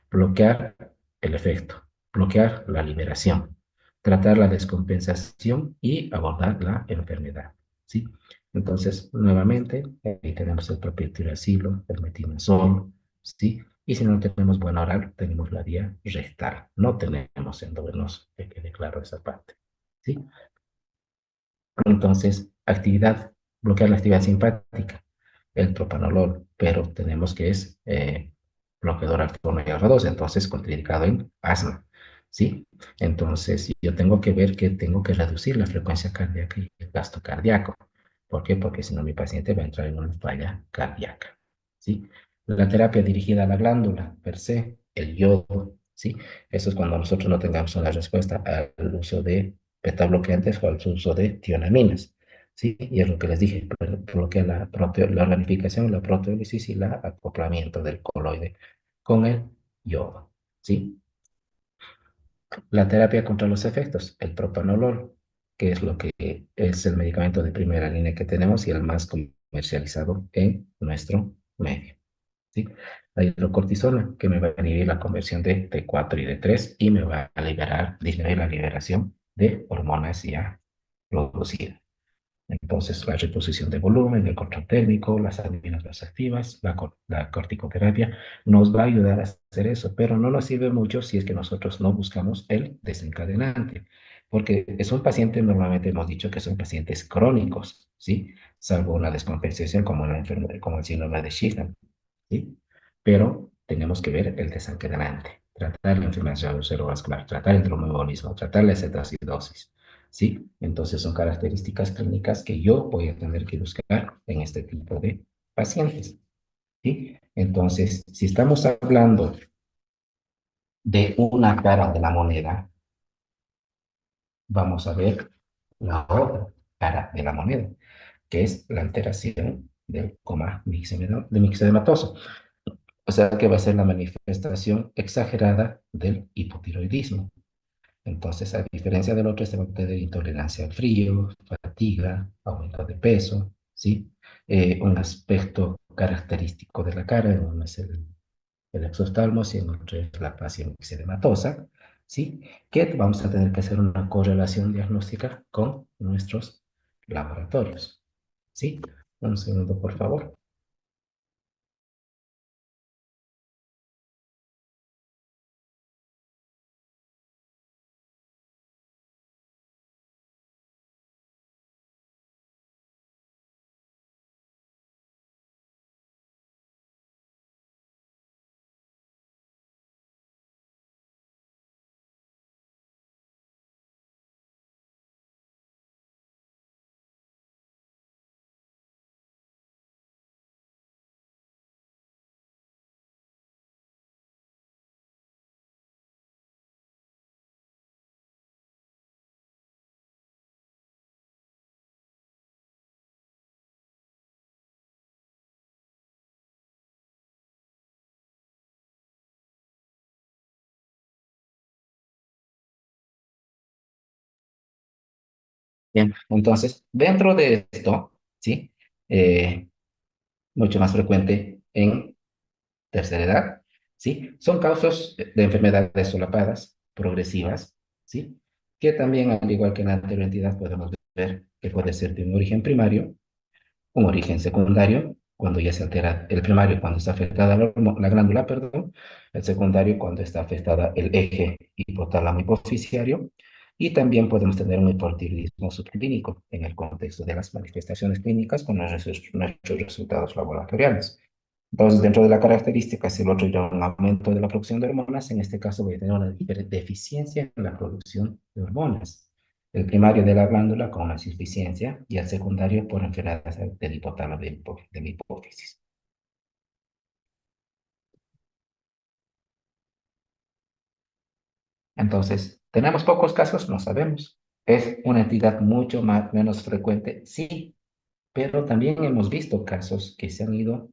bloquear el efecto, bloquear la liberación, tratar la descompensación y abordar la enfermedad, ¿sí? Entonces, nuevamente, ahí tenemos el propiltiuracilo, el metimazol, ¿sí? Y si no tenemos buena oral, tenemos la vía rectal. No tenemos endovenoso, que quede claro esa parte. ¿Sí? Entonces, actividad, bloquear la actividad simpática, el propanolol, pero tenemos que es bloqueador alfa 1 y alfa 2, entonces contraindicado en asma. ¿Sí? Entonces, yo tengo que ver que tengo que reducir la frecuencia cardíaca y el gasto cardíaco. ¿Por qué? Porque si no, mi paciente va a entrar en una falla cardíaca. ¿Sí? La terapia dirigida a la glándula, per se, el yodo, ¿sí? Eso es cuando nosotros no tengamos una respuesta al uso de beta-bloqueantes o al uso de tionaminas, ¿sí? Y es lo que les dije, bloquea la organificación, la proteólisis y el acoplamiento del coloide con el yodo, ¿sí? La terapia contra los efectos, el propanolol, que es lo que es el medicamento de primera línea que tenemos y el más comercializado en nuestro medio, ¿sí? La hidrocortisona, que me va a inhibir la conversión de T4 y D3 y me va a disminuir la liberación de hormonas ya producidas. Entonces, la reposición de volumen, el control térmico, las aminas activas, la corticoterapia, nos va a ayudar a hacer eso, pero no nos sirve mucho si es que nosotros no buscamos el desencadenante, porque es un paciente, normalmente hemos dicho que son pacientes crónicos, ¿sí? Salvo una descompensación como, como el síndrome de Schiffman, ¿sí? Pero tenemos que ver el desencadenante, tratar la enfermedad cerebrovascular, tratar el tromboembolismo, tratar la cetoacidosis, ¿sí? Entonces son características clínicas que yo voy a tener que buscar en este tipo de pacientes, ¿sí? Entonces, si estamos hablando de una cara de la moneda, vamos a ver la otra cara de la moneda, que es la alteración del coma mixedematoso. O sea que va a ser la manifestación exagerada del hipotiroidismo. Entonces, a diferencia del otro, este va a tener intolerancia al frío, fatiga, aumento de peso, ¿sí? Un aspecto característico de la cara, en uno es el exoftalmos y en otro es la fascia mixedematosa, ¿sí? Que vamos a tener que hacer una correlación diagnóstica con nuestros laboratorios, ¿sí? Un segundo, por favor. Bien, entonces, dentro de esto, ¿sí? Eh, Mucho más frecuente en tercera edad, ¿sí? Son causas de enfermedades solapadas, progresivas, ¿sí? Que también, al igual que en la anterior entidad, podemos ver que puede ser de un origen primario, un origen secundario, cuando ya se altera el primario, cuando está afectada la glándula, perdón, el secundario cuando está afectada el eje hipotálamo hipoficiario, y también podemos tener un hipotiroidismo subclínico en el contexto de las manifestaciones clínicas con nuestros resultados laboratoriales. Entonces, dentro de la característica, si el otro ya un aumento de la producción de hormonas, en este caso voy a tener una deficiencia en la producción de hormonas. El primario de la glándula con una insuficiencia y el secundario por enfermedad del hipotálamo de la hipófisis. Entonces, ¿tenemos pocos casos? No sabemos. ¿Es una entidad mucho menos frecuente? Sí, pero también hemos visto casos que se han ido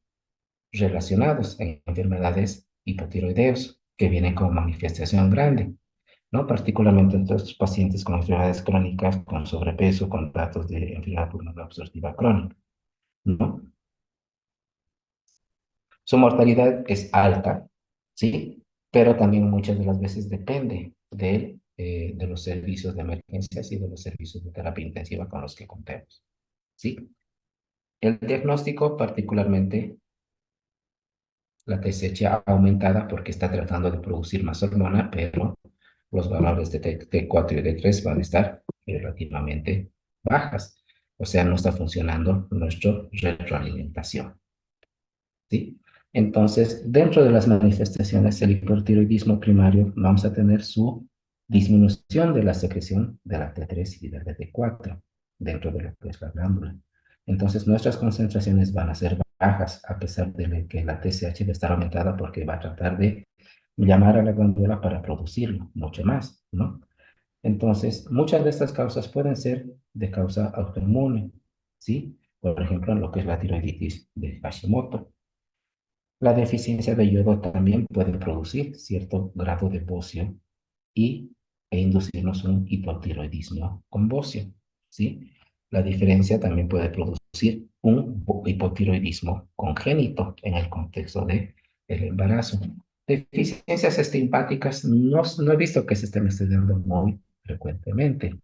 relacionados en enfermedades hipotiroideos que vienen con manifestación grande, ¿no? Particularmente en estos pacientes con enfermedades crónicas, con sobrepeso, con datos de enfermedad pulmonar obstructiva crónica, ¿no? Su mortalidad es alta, ¿sí? Pero también muchas de las veces depende de los servicios de emergencias y de los servicios de terapia intensiva con los que contemos, ¿sí? El diagnóstico, particularmente la TSH aumentada porque está tratando de producir más hormona, pero los valores de T4 y D3 van a estar relativamente bajas. O sea, no está funcionando nuestra retroalimentación. ¿Sí? Entonces, dentro de las manifestaciones del hipertiroidismo primario, vamos a tener su disminución de la secreción de la T3 y de la T4 dentro de lo que es la glándula. Entonces, nuestras concentraciones van a ser bajas, a pesar de que la TSH va a estar aumentada porque va a tratar de llamar a la glándula para producirlo mucho más, ¿no? Entonces, muchas de estas causas pueden ser de causa autoinmune, ¿sí? Por ejemplo, en lo que es la tiroiditis de Hashimoto. La deficiencia de yodo también puede producir cierto grado de bocio e inducirnos un hipotiroidismo con bocio, ¿sí? La diferencia también puede producir un hipotiroidismo congénito en el contexto del embarazo. Deficiencias estimpáticas no he visto que se estén estudiando muy frecuentemente,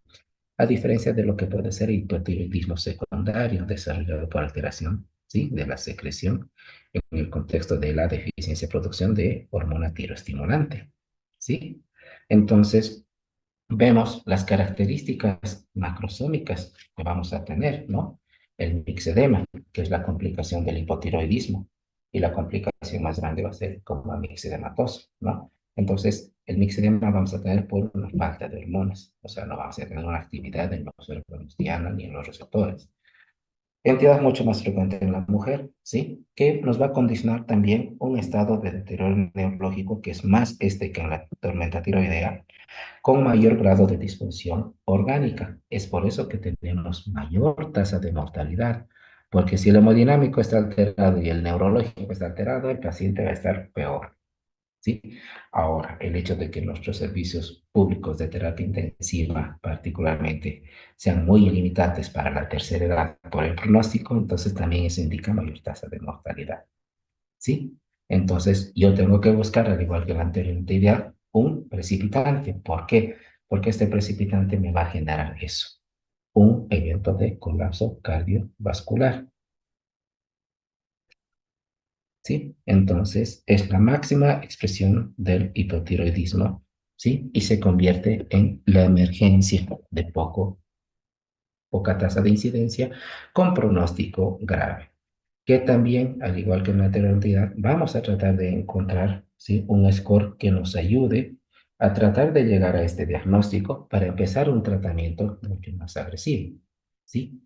a diferencia de lo que puede ser hipotiroidismo secundario desarrollado por alteración, ¿sí? De la secreción en el contexto de la deficiencia de producción de hormona tiroestimulante, ¿sí? Entonces, vemos las características macrosómicas que vamos a tener, ¿no? El mixedema, que es la complicación del hipotiroidismo, y la complicación más grande va a ser como el mixedematoso, ¿no? Entonces, el mixedema vamos a tener por una falta de hormonas, o sea, no vamos a tener una actividad en los órganos diana ni en los receptores. Entidad mucho más frecuente en la mujer, ¿sí? Que nos va a condicionar también un estado de deterioro neurológico que es más que en la tormenta tiroidea, con mayor grado de disfunción orgánica. Es por eso que tenemos mayor tasa de mortalidad, porque si el hemodinámico está alterado y el neurológico está alterado, el paciente va a estar peor, ¿sí? Ahora, el hecho de que nuestros servicios públicos de terapia intensiva, particularmente, sean muy limitantes para la tercera edad por el pronóstico, entonces también eso indica mayor tasa de mortalidad. ¿Sí? Entonces, yo tengo que buscar, al igual que la anterior ideal, un precipitante. ¿Por qué? Porque este precipitante me va a generar eso, un evento de colapso cardiovascular. ¿Sí? Entonces, es la máxima expresión del hipotiroidismo, ¿sí? Y se convierte en la emergencia de poca tasa de incidencia con pronóstico grave, que también, al igual que en la anterioridad, vamos a tratar de encontrar, ¿sí? Un score que nos ayude a tratar de llegar a este diagnóstico para empezar un tratamiento mucho más agresivo, ¿sí?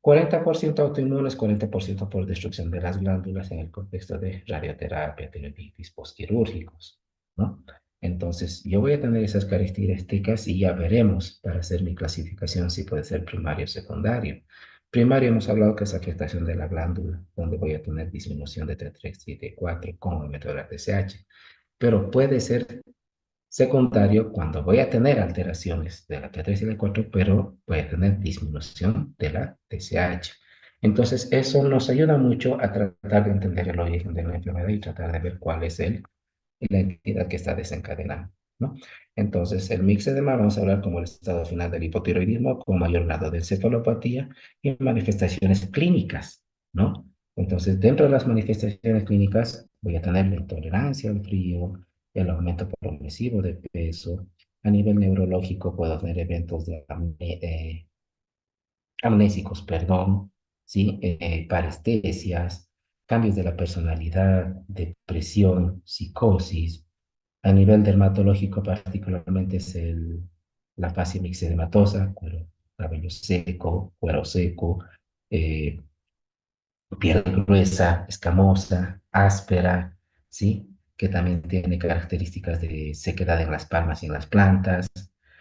40% autoinmunes, 40% por destrucción de las glándulas en el contexto de radioterapia, tiroiditis postquirúrgicos, ¿no? Entonces, yo voy a tener esas características y ya veremos para hacer mi clasificación si puede ser primario o secundario. Primario hemos hablado que es afectación de la glándula, donde voy a tener disminución de T3 y T4 con el método de la TSH, pero puede ser secundario cuando voy a tener alteraciones de la T3 y la 4, pero voy a tener disminución de la TSH. Entonces, eso nos ayuda mucho a tratar de entender el origen de la enfermedad y tratar de ver cuál es la entidad que está desencadenando, ¿no? Entonces, el mixedema vamos a hablar como el estado final del hipotiroidismo con mayor grado de encefalopatía y manifestaciones clínicas, ¿no? Entonces, dentro de las manifestaciones clínicas voy a tener la intolerancia al frío, el aumento progresivo de peso. A nivel neurológico puedo tener eventos de amnésicos, perdón, ¿sí? Parestesias, cambios de la personalidad, depresión, psicosis. A nivel dermatológico particularmente es la fascia mixedematosa, cabello seco, cuero seco, eh, piel gruesa, escamosa, áspera, ¿sí? Que también tiene características de sequedad en las palmas y en las plantas,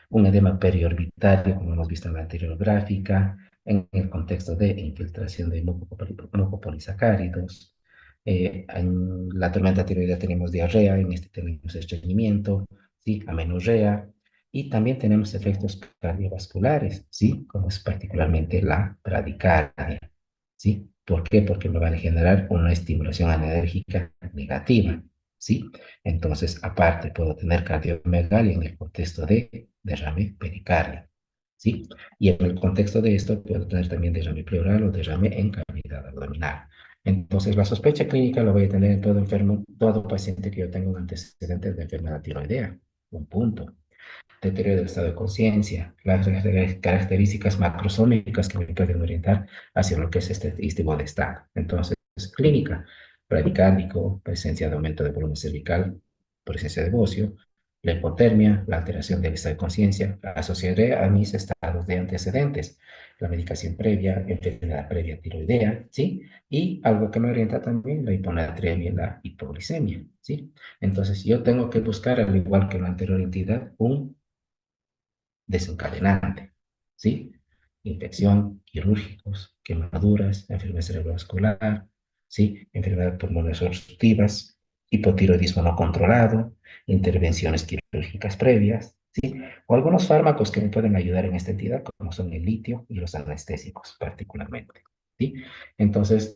un edema periorbitario, como hemos visto en la anterior gráfica, en el contexto de infiltración de mucopolisacáridos. En la tormenta tiroidea tenemos diarrea, en este tenemos estreñimiento, ¿sí? Amenorrea, y también tenemos efectos cardiovasculares, ¿sí? Como es particularmente la bradicardia. ¿Sí? ¿Por qué? Porque me van a generar una estimulación anedérgica negativa, ¿sí? Entonces, aparte, puedo tener cardiomegalia en el contexto de derrame pericardio, ¿sí? Y en el contexto de esto, puedo tener también derrame pleural o derrame en cavidad abdominal. Entonces, la sospecha clínica la voy a tener en todo enfermo, todo paciente que yo tenga un antecedente de enfermedad tiroidea, un punto. Deterioro del estado de conciencia, las características macrosómicas que me pueden orientar hacia lo que es este tipo de estado. Entonces, clínica, bradicárdico, presencia de aumento de volumen cervical, presencia de bocio, la hipotermia, la alteración del estado de conciencia, la asociaré a mis estados de antecedentes, la medicación previa, enfermedad previa tiroidea, ¿sí? Y algo que me orienta también, la hiponatremia y la hipoglicemia, ¿sí? Entonces, yo tengo que buscar, al igual que la anterior entidad, un desencadenante, ¿sí? Infección, quirúrgicos, quemaduras, enfermedad cerebrovascular, ¿sí? Enfermedades pulmonares obstructivas, hipotiroidismo no controlado, intervenciones quirúrgicas previas, ¿sí? O algunos fármacos que me pueden ayudar en esta entidad, como son el litio y los anestésicos particularmente, ¿sí? Entonces,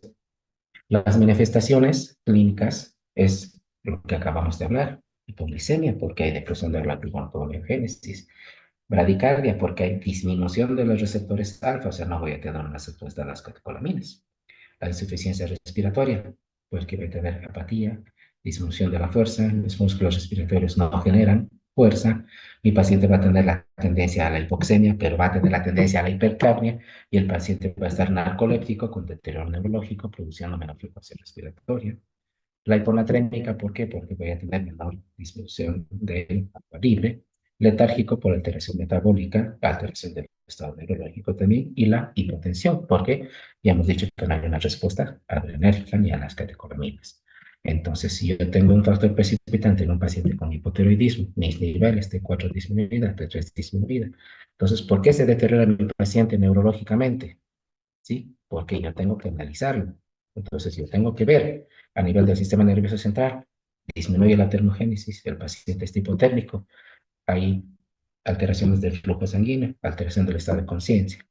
las manifestaciones clínicas es lo que acabamos de hablar, hipoglicemia, porque hay depresión de la gluconeogénesis, bradicardia, porque hay disminución de los receptores alfa, o sea, no voy a tener una respuesta a las catecolaminas. La insuficiencia respiratoria, porque voy a tener apatía, disminución de la fuerza, los músculos respiratorios no generan fuerza, mi paciente va a tener la tendencia a la hipoxemia, pero va a tener la tendencia a la hipercapnia, y el paciente va a estar narcoléptico con deterioro neurológico, produciendo menor frecuencia respiratoria. La hiponatrémica, ¿por qué? Porque voy a tener menor disminución del agua libre, letárgico por alteración metabólica, alteración del estado neurológico también, y la hipotensión, porque ya hemos dicho que no hay una respuesta adrenérgica ni a las catecolaminas. Entonces, si yo tengo un factor precipitante en un paciente con hipotiroidismo, mis niveles de 4 disminuida, de 3 disminuida. Entonces, ¿por qué se deteriora mi paciente neurológicamente? ¿Sí? Porque yo tengo que analizarlo. Entonces, yo tengo que ver a nivel del sistema nervioso central, disminuye la termogénesis, el paciente es hipotérmico, hay alteraciones del flujo sanguíneo, alteración del estado de conciencia.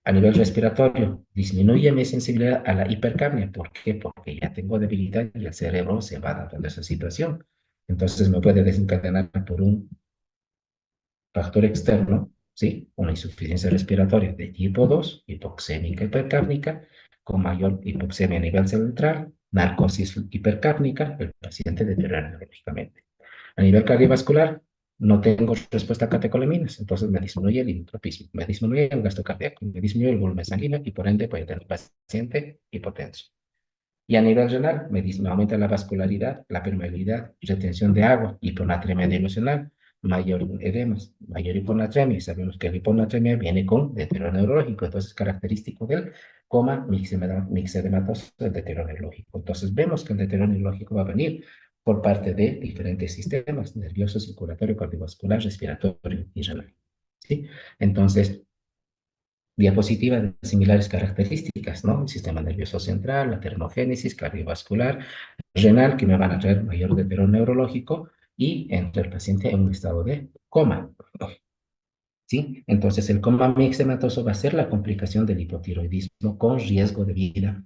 A nivel respiratorio, disminuye mi sensibilidad a la hipercapnia. ¿Por qué? Porque ya tengo debilidad y el cerebro se va adaptando a esa situación. Entonces me puede desencadenar por un factor externo, ¿sí? Una insuficiencia respiratoria de tipo 2, hipoxémica hipercápnica, con mayor hipoxemia a nivel central, narcosis hipercápnica, el paciente deteriora neurológicamente. A nivel cardiovascular, no tengo respuesta a catecolaminas, entonces me disminuye el intropismo, me disminuye el gasto cardíaco, me disminuye el volumen sanguíneo y por ende voy a tener paciente hipotenso. Y a nivel renal, me aumenta la vascularidad, la permeabilidad, retención de agua, hiponatremia dilucional, mayor edemas, mayor hiponatremia. Y sabemos que la hiponatremia viene con deterioro neurológico, entonces es característico del coma mixedematoso, el deterioro neurológico. Entonces vemos que el deterioro neurológico va a venir por parte de diferentes sistemas, nervioso, circulatorio, cardiovascular, respiratorio y renal. ¿Sí? Entonces, diapositiva de similares características, ¿no? El sistema nervioso central, la termogénesis cardiovascular, renal, que me van a traer mayor deterioro neurológico y entre el paciente en un estado de coma, ¿sí? Entonces, el coma mixematoso va a ser la complicación del hipotiroidismo con riesgo de vida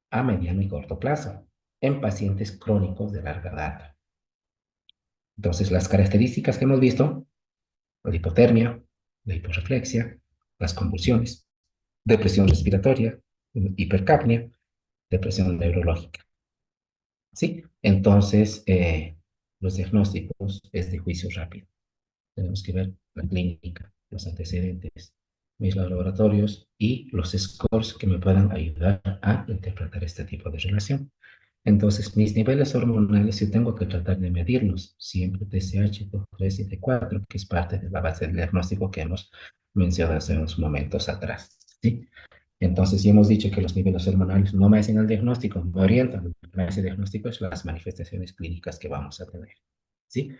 a mediano y corto plazo en pacientes crónicos de larga data. Entonces, las características que hemos visto, la hipotermia, la hiporreflexia, las convulsiones, depresión respiratoria, hipercapnia, depresión neurológica. ¿Sí? Entonces, los diagnósticos es de juicio rápido. Tenemos que ver la clínica, los antecedentes, mis laboratorios y los scores que me puedan ayudar a interpretar este tipo de relación. Entonces, mis niveles hormonales, yo tengo que tratar de medirlos, siempre TSH, T3 y T4, que es parte de la base del diagnóstico que hemos mencionado hace unos momentos atrás, ¿sí? Entonces, si hemos dicho que los niveles hormonales no me hacen el diagnóstico, me orientan. Lo que me hace el diagnóstico es las manifestaciones clínicas que vamos a tener, ¿sí?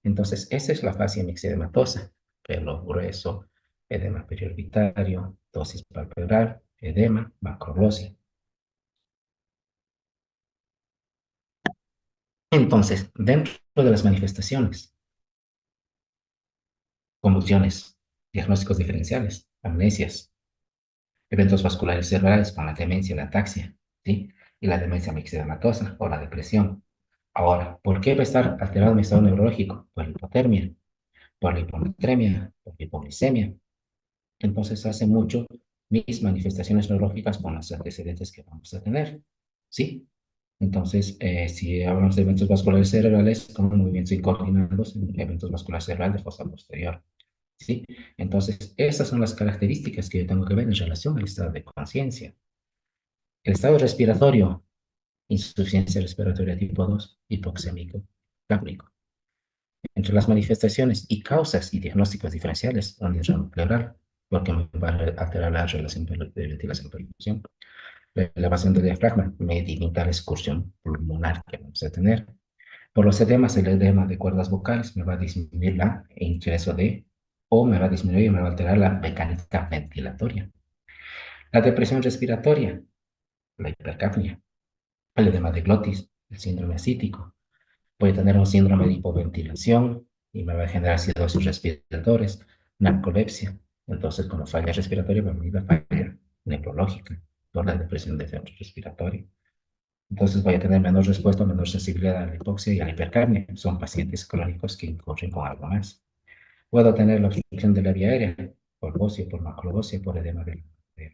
Entonces, esa es la fase mixedematosa, pelo grueso, edema periorbitario, dosis palpebral, edema, macroglosia. Entonces, dentro de las manifestaciones, convulsiones, diagnósticos diferenciales, amnesias, eventos vasculares cerebrales con la demencia y la ataxia, ¿sí? Y la demencia mixedematosa o la depresión. Ahora, ¿por qué va a estar alterado mi estado neurológico? Por la hipotermia, por la hiponatremia, por la hipoglicemia. Entonces hace mucho mis manifestaciones neurológicas con los antecedentes que vamos a tener, ¿sí? Entonces, si hablamos de eventos vasculares cerebrales, como movimientos incoordinados en eventos vasculares cerebrales de fosa posterior, ¿sí? Entonces, esas son las características que yo tengo que ver en relación al estado de conciencia. El estado respiratorio, insuficiencia respiratoria tipo 2, hipoxémico, cápnico. Entre las manifestaciones y causas y diagnósticos diferenciales, un derrame pleural, porque me va a alterar la relación de ventilación-perfusión. La elevación del diafragma me limita la excursión pulmonar que vamos a tener. Por los edemas, el edema de cuerdas vocales me va a disminuir la ingreso de, o me va a disminuir y me va a alterar la mecánica ventilatoria. La depresión respiratoria, la hipercapnia, el edema de glotis, el síndrome ascítico. Voy a tener un síndrome de hipoventilación y me va a generar acidosis respiradores, narcolepsia. Entonces, como falla respiratoria, va a venir la falla neurológica por la depresión del centro respiratorio. Entonces voy a tener menor respuesta, menor sensibilidad a la hipoxia y a la hipercapnia. Son pacientes crónicos que incurren con algo más. Puedo tener la obstrucción de la vía aérea por bocia, por macroglosia, por edema de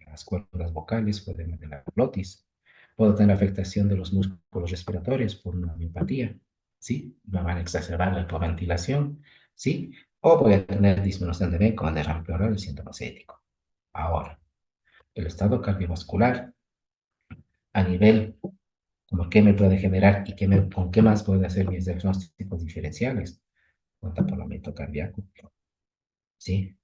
las cuerdas vocales, por edema de la glotis. Puedo tener afectación de los músculos respiratorios por una miopatía, ¿sí? Me van a exacerbar la hipoventilación, ¿sí? O voy a tener disminución de con el derrame pleural y síndrome ascético. Ahora, el estado cardiovascular a nivel como qué me puede generar y con qué más puedo hacer mis diagnósticos diferenciales. Con taponamiento cardíaco, ¿sí?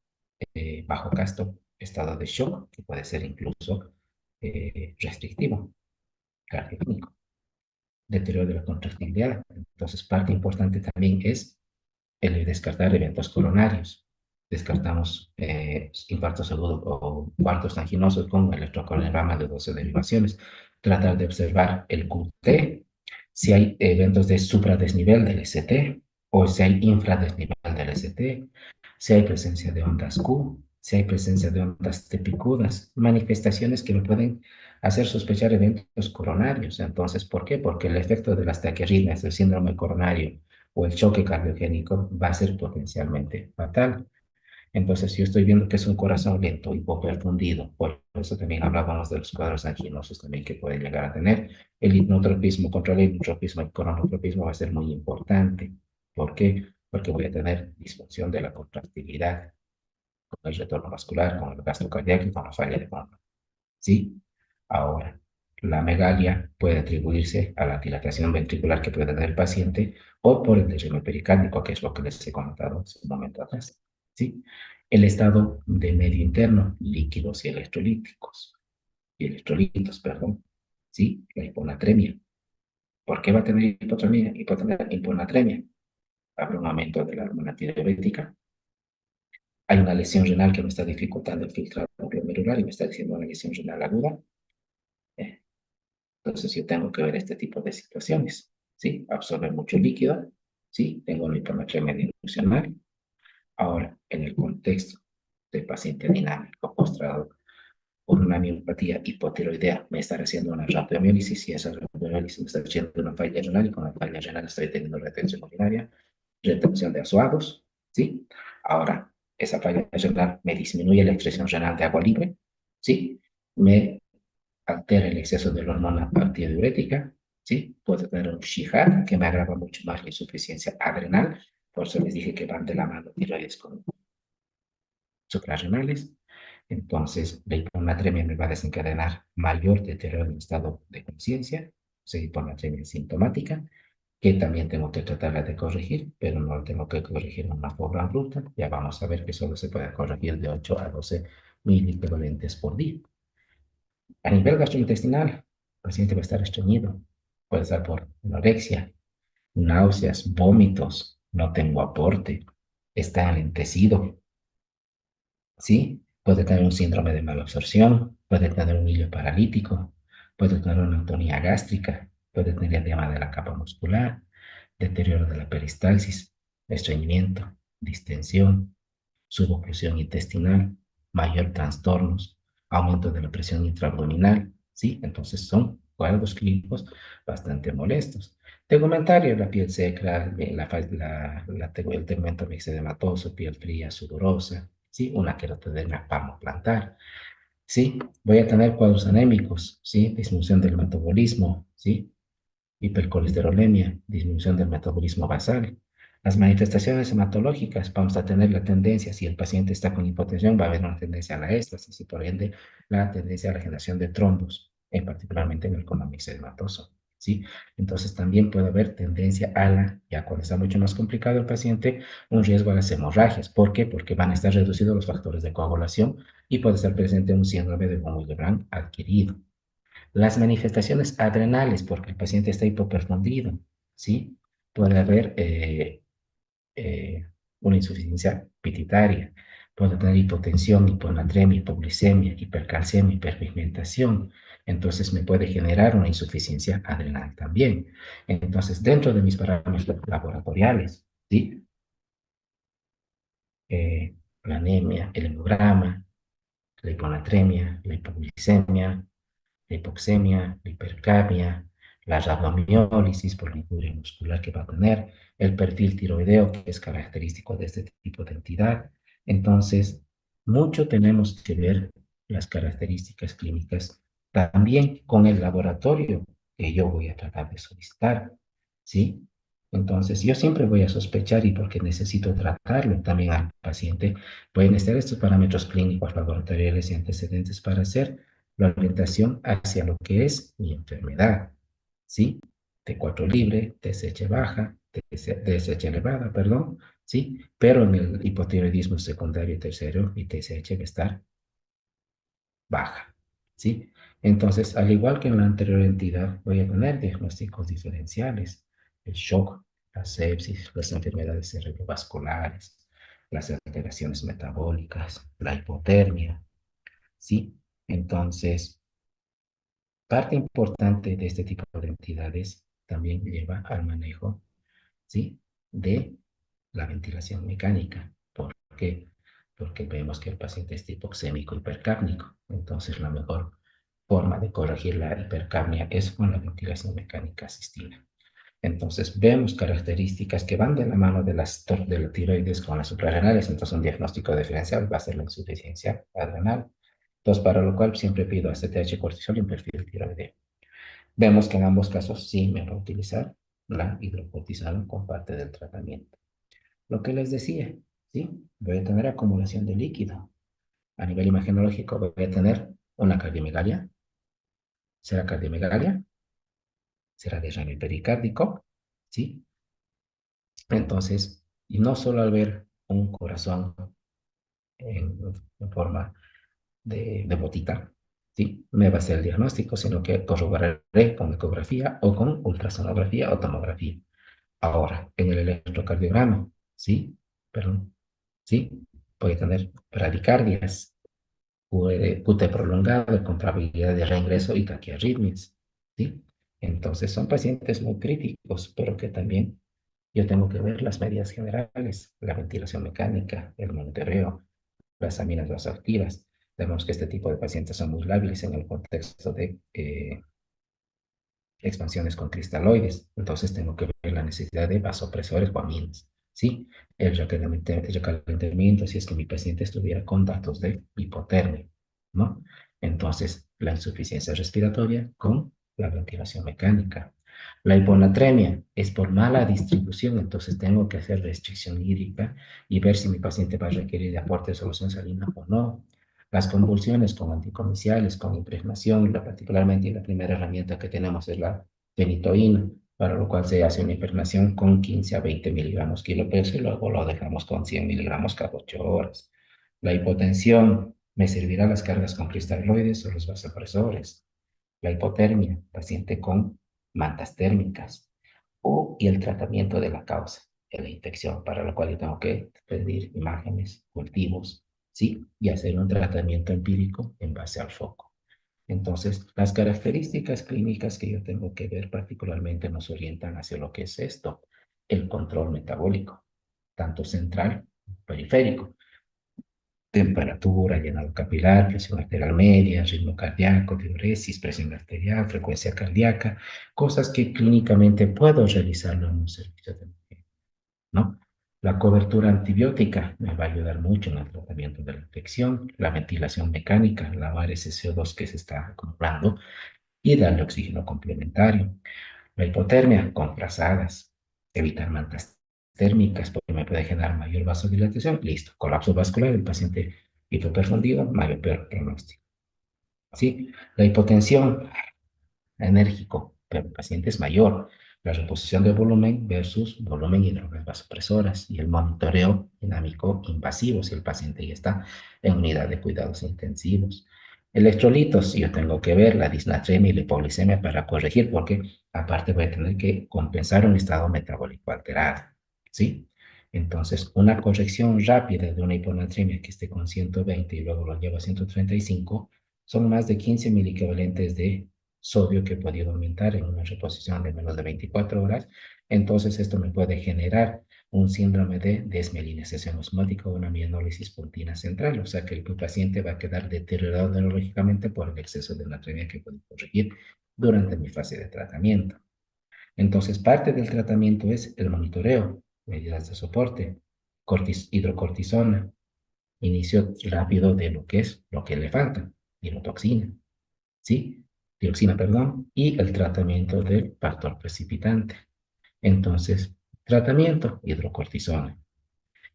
Bajo gasto, estado de shock, que puede ser incluso restrictivo, cardiogénico, deterioro de la contractilidad. Entonces, parte importante también es el descartar eventos coronarios. Descartamos infartos agudos o infartos anginosos con electrocardiograma de 12 derivaciones. Tratar de observar el QT, si hay eventos de supradesnivel del ST o si hay infradesnivel del ST, si hay presencia de ondas Q, si hay presencia de ondas T picudas, manifestaciones que me pueden hacer sospechar eventos coronarios. Entonces, ¿por qué? Porque el efecto de las taquiarritmias, el síndrome coronario o el choque cardiogénico va a ser potencialmente fatal. Entonces, si yo estoy viendo que es un corazón lento, hipoperfundido, por eso también hablábamos de los cuadros anginosos también que pueden llegar a tener. El hipnotropismo contra el hipnotropismo y coronotropismo va a ser muy importante. ¿Por qué? Porque voy a tener disfunción de la contractilidad con el retorno vascular, con el gasto cardíaco y con la falla de fondo. ¿Sí? Ahora, la megalia puede atribuirse a la dilatación ventricular que puede tener el paciente o por el desarrollo pericárdico, que es lo que les he comentado hace un momento atrás. ¿Sí? El estado de medio interno, líquidos y electrolíticos, y electrolitos, perdón. ¿Sí? La hiponatremia. ¿Por qué va a tener hiponatremia? Habrá un aumento de la hormona tiroidética. Hay una lesión renal que me está dificultando el filtrado glomerular y me está diciendo una lesión renal aguda. Entonces yo tengo que ver este tipo de situaciones, ¿sí? Absorber mucho líquido, ¿sí? Tengo una hiponatremia disfuncional. Ahora, en el contexto del paciente dinámico postrado por una miopatía hipotiroidea, me está haciendo una radiomiólisis y esa radiomiólisis me está haciendo una falla renal y con la falla renal estoy teniendo retención urinaria, retención de azuados, ¿sí? Ahora, esa falla renal me disminuye la excreción renal de agua libre, ¿sí? Me altera el exceso de la hormona antidiurética, ¿sí? Puede tener un Shihad que me agrava mucho más la insuficiencia adrenal, por eso les dije que van de la mano tiroides con suprarrenales. Entonces, la hiponatremia me va a desencadenar mayor deterioro en el estado de conciencia, o sea, hiponatremia sintomática, que también tengo que tratarla de corregir, pero no la tengo que corregir en una forma bruta. Ya vamos a ver que solo se puede corregir de 8 a 12 miliequivalentes por día. A nivel gastrointestinal, el paciente va a estar estreñido, puede estar por anorexia, náuseas, vómitos, no tengo aporte, está alentecido, ¿sí? Puede tener un síndrome de malabsorción, puede tener un hilo paralítico, puede tener una atonía gástrica, puede tener edema de la capa muscular, deterioro de la peristalsis, estreñimiento, distensión, suboclusión intestinal, mayor trastornos, aumento de la presión intraabdominal, ¿sí? Entonces son cuadros clínicos bastante molestos. Tegumentario, la piel seca, el tegumento mixedematoso, piel fría, sudorosa, ¿sí? Una queratodermia palmoplantar, ¿sí? Voy a tener cuadros anémicos, ¿sí? Disminución del metabolismo, ¿sí? Hipercolesterolemia, disminución del metabolismo basal. Las manifestaciones hematológicas, vamos a tener la tendencia, si el paciente está con hipotensión, va a haber una tendencia a la éstasis y por ende la tendencia a la generación de trombos, particularmente en el cono mixedematoso, ¿sí? Entonces también puede haber tendencia a la, ya cuando está mucho más complicado el paciente, un riesgo a las hemorragias. ¿Por qué? Porque van a estar reducidos los factores de coagulación y puede estar presente un síndrome de von Willebrand adquirido. Las manifestaciones adrenales, porque el paciente está hipoperfundido, ¿sí? Puede haber eh, una insuficiencia pituitaria, puede tener hipotensión, hiponatremia, hipoglicemia, hipercalcemia, hiperpigmentación. Entonces me puede generar una insuficiencia adrenal también. Entonces, dentro de mis parámetros laboratoriales, ¿sí? La anemia, el hemograma, la hiponatremia, la hipoglicemia, la hipoxemia, la hipercapnia, la rhabdomiólisis por la injuria muscular que va a tener, el perfil tiroideo que es característico de este tipo de entidad. Entonces, mucho tenemos que ver las características clínicas también con el laboratorio que yo voy a tratar de solicitar, ¿sí? Entonces, yo siempre voy a sospechar y porque necesito tratarlo también al paciente, voy a necesitar estos parámetros clínicos, laboratoriales y antecedentes para hacer la orientación hacia lo que es mi enfermedad, ¿sí? T4 libre, TSH baja, TSH elevada, perdón, ¿sí? Pero en el hipotiroidismo secundario y tercero, mi TSH va a estar baja, ¿sí? Entonces, al igual que en la anterior entidad, voy a tener diagnósticos diferenciales, el shock, la sepsis, las enfermedades cerebrovasculares, las alteraciones metabólicas, la hipotermia, ¿sí? Entonces, parte importante de este tipo de entidades también lleva al manejo, ¿sí? De la ventilación mecánica. ¿Por qué? Porque vemos que el paciente es hipoxémico hipercápnico. Entonces, la mejor forma de corregir la hipercapnia es con la ventilación mecánica asistida. Entonces, vemos características que van de la mano de de la tiroides con las suprarrenales. Entonces, un diagnóstico diferencial va a ser la insuficiencia adrenal. Entonces, para lo cual siempre pido ACTH cortisol y un perfil tiroideo. Vemos que en ambos casos sí me va a utilizar la hidrocortisona con parte del tratamiento. Lo que les decía, ¿sí? Voy a tener acumulación de líquido. A nivel imagenológico voy a tener una cardiomegalia. ¿Será cardiomegalia? ¿Será derrame pericárdico? ¿Sí? Entonces, y no solo al ver un corazón en forma de botita, ¿sí? Me va a hacer el diagnóstico, sino que corroboraré con ecografía o con ultrasonografía o tomografía. Ahora, en el electrocardiograma, ¿sí? Perdón, ¿sí? Puede tener bradicardias, QT prolongado, con probabilidad de reingreso y taquiarritmias, ¿sí? Entonces son pacientes muy críticos, pero que también yo tengo que ver las medidas generales, la ventilación mecánica, el monitoreo, las aminas vasoactivas. Vemos que este tipo de pacientes son muy lábiles en el contexto de expansiones con cristaloides. Entonces tengo que ver la necesidad de vasopresores o aminas. ¿Sí? El recalentamiento, si es que mi paciente estuviera con datos de hipotermia, ¿no? Entonces, la insuficiencia respiratoria con la ventilación mecánica. La hiponatremia es por mala distribución, entonces tengo que hacer restricción hídrica y ver si mi paciente va a requerir de aporte de solución salina o no. Las convulsiones con anticomiциales, con impregnación, particularmente la primera herramienta que tenemos es la fenitoína, para lo cual se hace una impregnación con 15 a 20 miligramos kilo peso y luego lo dejamos con 100 miligramos cada 8 horas. La hipotensión, ¿me servirá las cargas con cristaloides o los vasopresores? La hipotermia, paciente con mantas térmicas, y el tratamiento de la causa de la infección, para lo cual yo tengo que pedir imágenes, cultivos, ¿sí? Y hacer un tratamiento empírico en base al foco. Entonces, las características clínicas que yo tengo que ver particularmente nos orientan hacia lo que es esto, el control metabólico, tanto central, periférico, temperatura, llenado capilar, presión arterial media, ritmo cardíaco, diuresis, presión arterial, frecuencia cardíaca, cosas que clínicamente puedo realizarlo en un servicio de emergencia, ¿no? La cobertura antibiótica me va a ayudar mucho en el tratamiento de la infección, la ventilación mecánica, lavar ese CO2 que se está acumulando y darle oxígeno complementario. La hipotermia con frazadas, evitar mantas térmicas porque me puede generar mayor vasodilatación. Listo, colapso vascular, el paciente hipoperfundido, mayor peor pronóstico. ¿Sí? La hipotensión, enérgico, pero el paciente es mayor. La reposición de volumen versus volumen y drogas vasopresoras y el monitoreo dinámico invasivo si el paciente ya está en unidad de cuidados intensivos. Electrolitos, yo tengo que ver la disnatremia y la hipoglicemia para corregir porque aparte voy a tener que compensar un estado metabólico alterado, ¿sí? Entonces, una corrección rápida de una hiponatremia que esté con 120 y luego lo lleva a 135 son más de 15 miliequivalentes de sodio que he podido aumentar en una reposición de menos de 24 horas, entonces esto me puede generar un síndrome de desmielinización osmótica o una mianólisis pontina central, o sea que el paciente va a quedar deteriorado neurológicamente por el exceso de natremia que puedo corregir durante mi fase de tratamiento. Entonces, parte del tratamiento es el monitoreo, medidas de soporte, hidrocortisona, inicio rápido de lo que le falta, tirotoxina, ¿sí? Dioxina, perdón, y el tratamiento del factor precipitante. Entonces, tratamiento, hidrocortisona.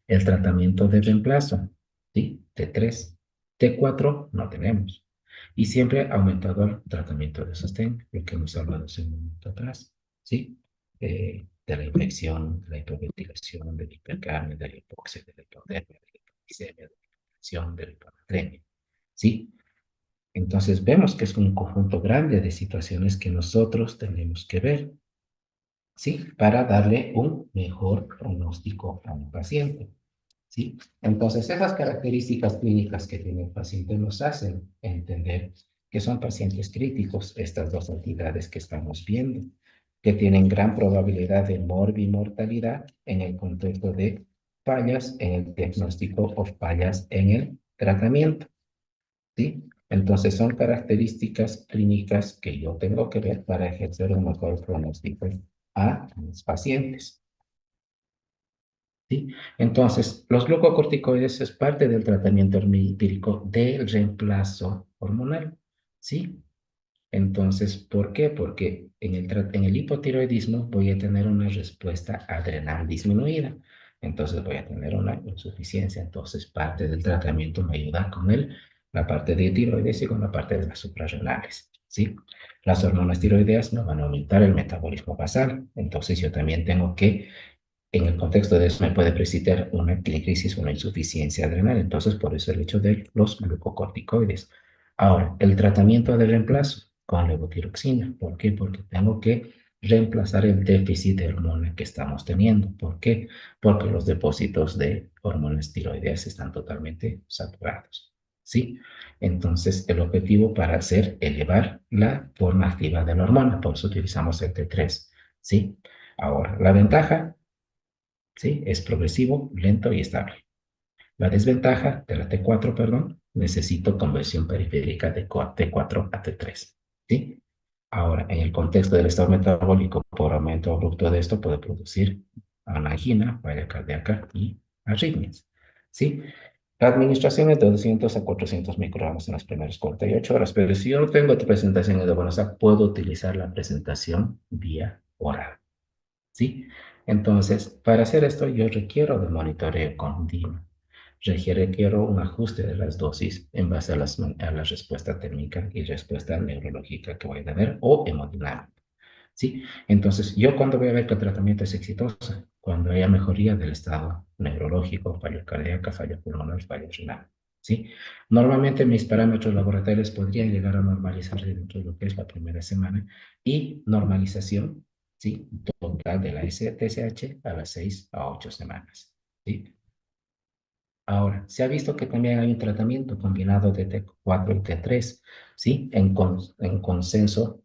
El tratamiento de reemplazo, ¿sí? T3. T4 no tenemos. Y siempre aumentado el tratamiento de sostén, lo que hemos hablado hace un momento atrás, ¿sí? De la infección, de la hipoventilación, de la hipercarnia, de la hipoxia, de la hipotermia, de la hipoglicemia, de la infección, de la hiponatremia, ¿sí? Entonces vemos que es un conjunto grande de situaciones que nosotros tenemos que ver, ¿sí? Para darle un mejor pronóstico a un paciente, ¿sí? Entonces esas características clínicas que tiene el paciente nos hacen entender que son pacientes críticos, estas dos entidades que estamos viendo, que tienen gran probabilidad de morbimortalidad en el contexto de fallas en el diagnóstico o fallas en el tratamiento, ¿sí? Entonces son características clínicas que yo tengo que ver para ejercer un mejor pronóstico a mis pacientes, ¿sí? Entonces, los glucocorticoides es parte del tratamiento empírico del reemplazo hormonal, ¿sí? Entonces, ¿por qué? Porque en el hipotiroidismo voy a tener una respuesta adrenal disminuida. Entonces voy a tener una insuficiencia. Entonces, parte del tratamiento me ayuda con la parte de tiroides y con la parte de las suprarrenales, ¿sí? Las hormonas tiroideas me van a aumentar el metabolismo basal. Entonces, yo también tengo que, en el contexto de eso, me puede precipitar una crisis, una insuficiencia adrenal. Entonces, por eso el hecho de los glucocorticoides. Ahora, el tratamiento de reemplazo con levotiroxina. ¿Por qué? Porque tengo que reemplazar el déficit de hormona que estamos teniendo. ¿Por qué? Porque los depósitos de hormonas tiroideas están totalmente saturados, ¿sí? Entonces, el objetivo para hacer elevar la forma activa de la hormona. Por eso utilizamos el T3, ¿sí? Ahora, la ventaja, ¿sí? Es progresivo, lento y estable. La desventaja de la T4, perdón, necesito conversión periférica de T4 a T3, ¿sí? Ahora, en el contexto del estado metabólico, por aumento abrupto de esto, puede producir una angina, falla cardíaca y arritmias, ¿sí? La administración es de 200 a 400 microgramos en las primeras 48 horas, pero si yo no tengo presentación de buenos, puedo utilizar la presentación vía oral, ¿sí? Entonces, para hacer esto, yo requiero de monitoreo continuo. requiero un ajuste de las dosis en base a la respuesta térmica y respuesta neurológica que voy a tener o hemodinámica. ¿Sí? Entonces, yo cuando voy a ver que el tratamiento es exitoso, cuando haya mejoría del estado neurológico, falla cardíaca, falla pulmonar, falla renal. ¿Sí? Normalmente mis parámetros laboratorios podrían llegar a normalizar dentro de lo que es la primera semana y normalización, ¿sí? Total de la TSH a las 6 a 8 semanas. ¿Sí? Ahora, se ha visto que también hay un tratamiento combinado de T4 y T3, ¿sí? En consenso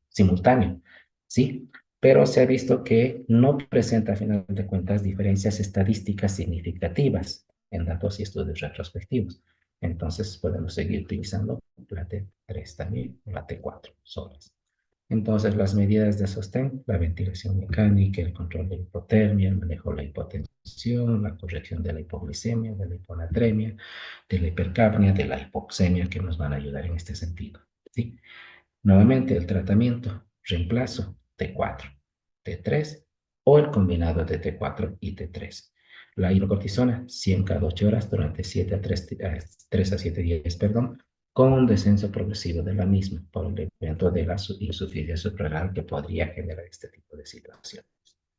simultáneo, ¿sí? Pero se ha visto que no presenta, a final de cuentas, diferencias estadísticas significativas en datos y estudios retrospectivos. Entonces, podemos seguir utilizando la T3 también, o la T4 solas. Entonces, las medidas de sostén, la ventilación mecánica, el control de hipotermia, el manejo de la hipotensión, la corrección de la hipoglicemia, de la hiponatremia, de la hipercapnia, de la hipoxemia, que nos van a ayudar en este sentido. ¿Sí? Nuevamente, el tratamiento, reemplazo T4, T3 o el combinado de T4 y T3. La hidrocortisona, 100 cada 8 horas durante 3 a 7 días, perdón, con un descenso progresivo de la misma por el evento de la insuficiencia suprarrenal que podría generar este tipo de situaciones.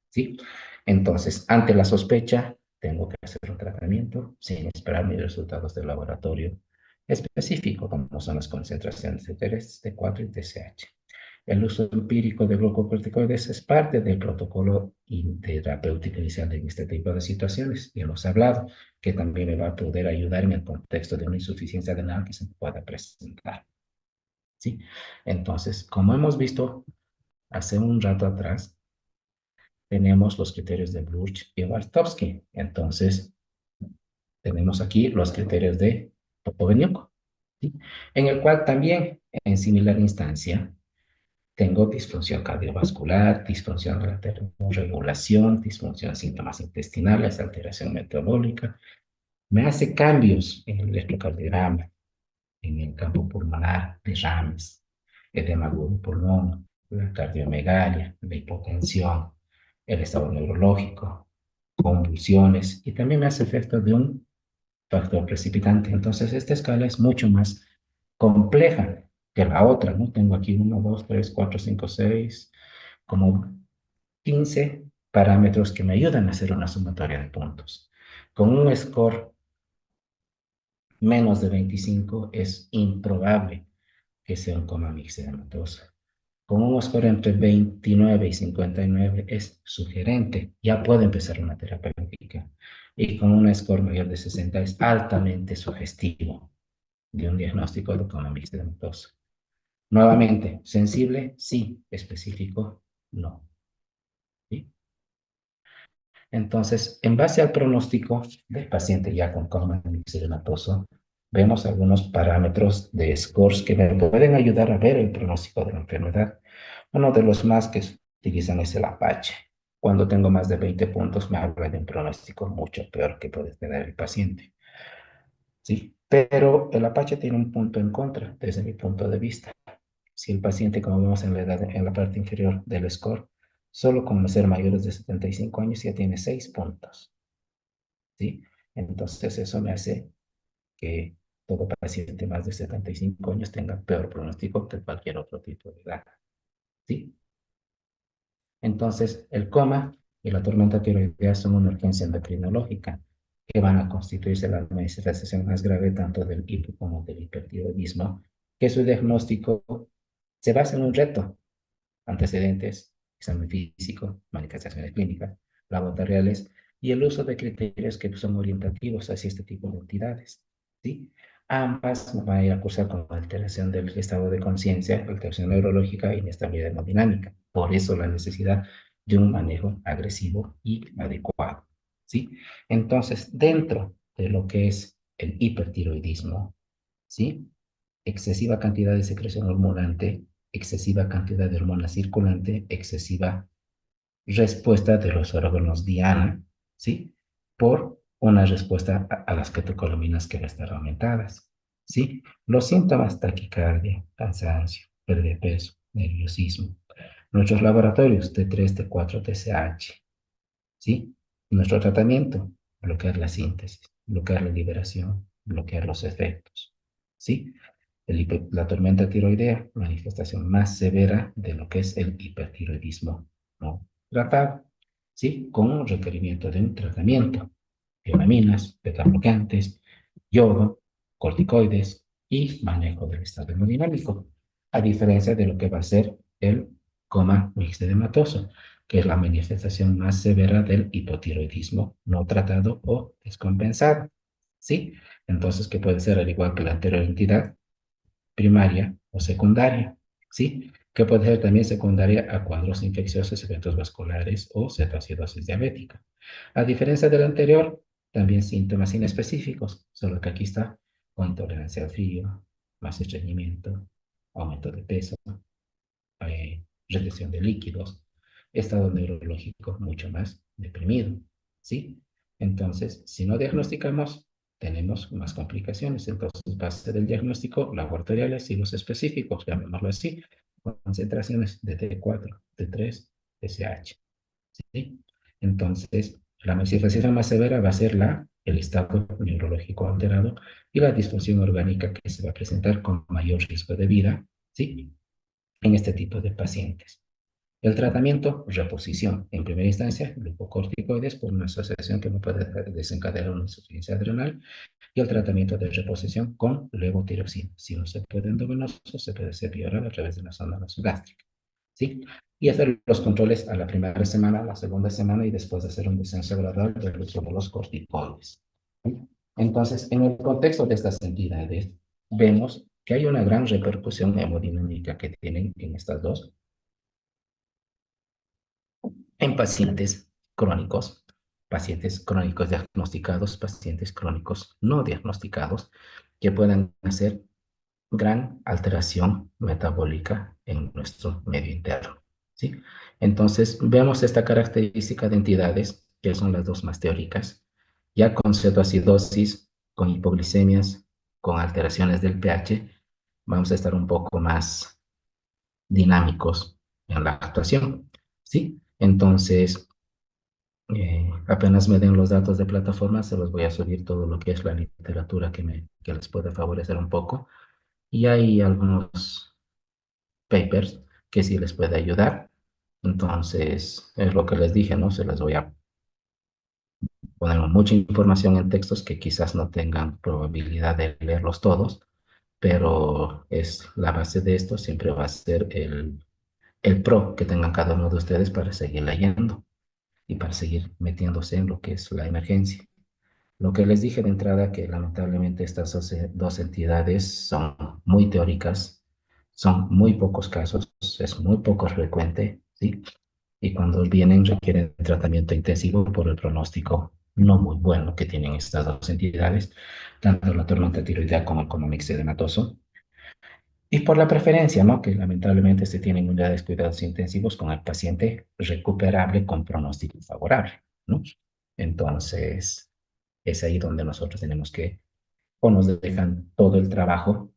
¿Sí? Entonces, ante la sospecha, tengo que hacer un tratamiento sin esperar mis resultados de laboratorio específico, como son las concentraciones de T3, T4 y TSH. El uso empírico de glucocorticoides es parte del protocolo terapéutico inicial en este tipo de situaciones. Ya hemos hablado que también me va a poder ayudar en el contexto de una insuficiencia renal que se pueda presentar. ¿Sí? Entonces, como hemos visto hace un rato atrás, tenemos los criterios de Bluch y Bartowski. Entonces, tenemos aquí los criterios de Popoveniuk, ¿sí? En el cual también, en similar instancia, tengo disfunción cardiovascular, disfunción de la termorregulación, disfunción de síntomas intestinales, alteración metabólica. Me hace cambios en el electrocardiograma, en el campo pulmonar, derrames, edema agudo de pulmón, la cardiomegalia, la hipotensión, el estado neurológico, convulsiones, y también me hace efecto de un factor precipitante. Entonces, esta escala es mucho más compleja que la otra, ¿no? Tengo aquí 1, 2, 3, 4, 5, 6, como 15 parámetros que me ayudan a hacer una sumatoria de puntos. Con un score menos de 25 es improbable que sea un coma mixedematoso. Con un score entre 29 y 59 es sugerente, ya puede empezar una terapéutica. Y con un score mayor de 60 es altamente sugestivo de un diagnóstico de coma mixedematoso. Nuevamente, sensible, sí, específico, no. ¿Sí? Entonces, en base al pronóstico del paciente ya con coma mixedematoso, vemos algunos parámetros de scores que me pueden ayudar a ver el pronóstico de la enfermedad. Uno de los más que se utilizan es el Apache. Cuando tengo más de 20 puntos, me habla de un pronóstico mucho peor que puede tener el paciente. ¿Sí? Pero el Apache tiene un punto en contra, desde mi punto de vista. Si el paciente, como vemos en la parte inferior del score, solo con ser mayores de 75 años ya tiene 6 puntos. ¿Sí? Entonces eso me hace que todo paciente más de 75 años tenga peor pronóstico que cualquier otro tipo de edad. ¿Sí? Entonces, el coma y la tormenta tiroidea son una urgencia endocrinológica que van a constituirse la manifestación más grave tanto del hipo como del hipertiroidismo, que su diagnóstico se basa en un reto: antecedentes, examen físico, manifestaciones clínicas, laboratoriales y el uso de criterios que son orientativos hacia este tipo de entidades. ¿Sí? Ambas van a ir a cursar con alteración del estado de conciencia, alteración neurológica e inestabilidad hemodinámica. Por eso la necesidad de un manejo agresivo y adecuado. ¿Sí? Entonces, dentro de lo que es el hipertiroidismo, ¿sí? Excesiva cantidad de secreción hormonante, excesiva cantidad de hormona circulante, excesiva respuesta de los órganos diana, ¿sí? Por una respuesta a las catecolaminas que van a estar aumentadas, ¿sí? Los síntomas: taquicardia, cansancio, pérdida de peso, nerviosismo. Nuestros laboratorios: T3, T4, TSH, ¿sí? Nuestro tratamiento: bloquear la síntesis. bloquear la liberación, bloquear los efectos. ¿Sí? La tormenta tiroidea, manifestación más severa de lo que es el hipertiroidismo no tratado, ¿sí? Con un requerimiento de un tratamiento, vitaminas, betabloqueantes, yodo, corticoides y manejo del estado hemodinámico, a diferencia de lo que va a ser el coma mixedematoso, que es la manifestación más severa del hipotiroidismo no tratado o descompensado, ¿sí? Entonces, que puede ser al igual que la anterior entidad, primaria o secundaria, ¿sí? Que puede ser también secundaria a cuadros infecciosos, eventos vasculares o cetoacidosis diabética. A diferencia del anterior, también síntomas inespecíficos, solo que aquí está con intolerancia al frío, más estreñimiento, aumento de peso, retención de líquidos, estado neurológico mucho más deprimido, ¿sí? Entonces, si no diagnosticamos, tenemos más complicaciones. Entonces, base del diagnóstico, laboratoriales y los específicos, llamémoslo así, concentraciones de T4, T3, TSH, ¿sí? Entonces, la manifestación más severa va a ser el estado neurológico alterado y la disfunción orgánica que se va a presentar con mayor riesgo de vida, ¿sí? En este tipo de pacientes. El tratamiento, reposición. En primera instancia, glucocorticoides por una asociación que no puede desencadenar una insuficiencia adrenal. Y el tratamiento de reposición con levotiroxina. Si no se puede endovenoso, se puede hacer vía oral a través de la sonda nasogástrica. ¿Sí? Y hacer los controles a la primera semana, a la segunda semana y después de hacer un descenso gradual del uso de los corticoides. ¿Sí? Entonces, en el contexto de estas entidades, vemos que hay una gran repercusión hemodinámica que tienen en estas dos en pacientes crónicos diagnosticados, pacientes crónicos no diagnosticados, que puedan hacer gran alteración metabólica en nuestro medio interno, ¿sí? Entonces, vemos esta característica de entidades, que son las dos más teóricas, ya con cetoacidosis, con hipoglicemias, con alteraciones del pH, vamos a estar un poco más dinámicos en la actuación, ¿sí? Entonces, apenas me den los datos de plataforma, se los voy a subir todo lo que es la literatura que les puede favorecer un poco. Y hay algunos papers que sí les puede ayudar. Entonces, es lo que les dije, ¿no? Se les voy a poner mucha información en textos que quizás no tengan probabilidad de leerlos todos, pero es la base de esto, siempre va a ser el pro que tengan cada uno de ustedes para seguir leyendo y para seguir metiéndose en lo que es la emergencia. Lo que les dije de entrada, que lamentablemente estas dos entidades son muy teóricas, son muy pocos casos, es muy poco frecuente, ¿sí? Y cuando vienen requieren tratamiento intensivo por el pronóstico no muy bueno que tienen estas dos entidades, tanto la tormenta tiroidea como el coma mixedematoso. Y por la preferencia, ¿no? Que lamentablemente se tienen unidades de cuidados intensivos con el paciente recuperable con pronóstico favorable, ¿no? Entonces, es ahí donde nosotros tenemos que, o nos dejan todo el trabajo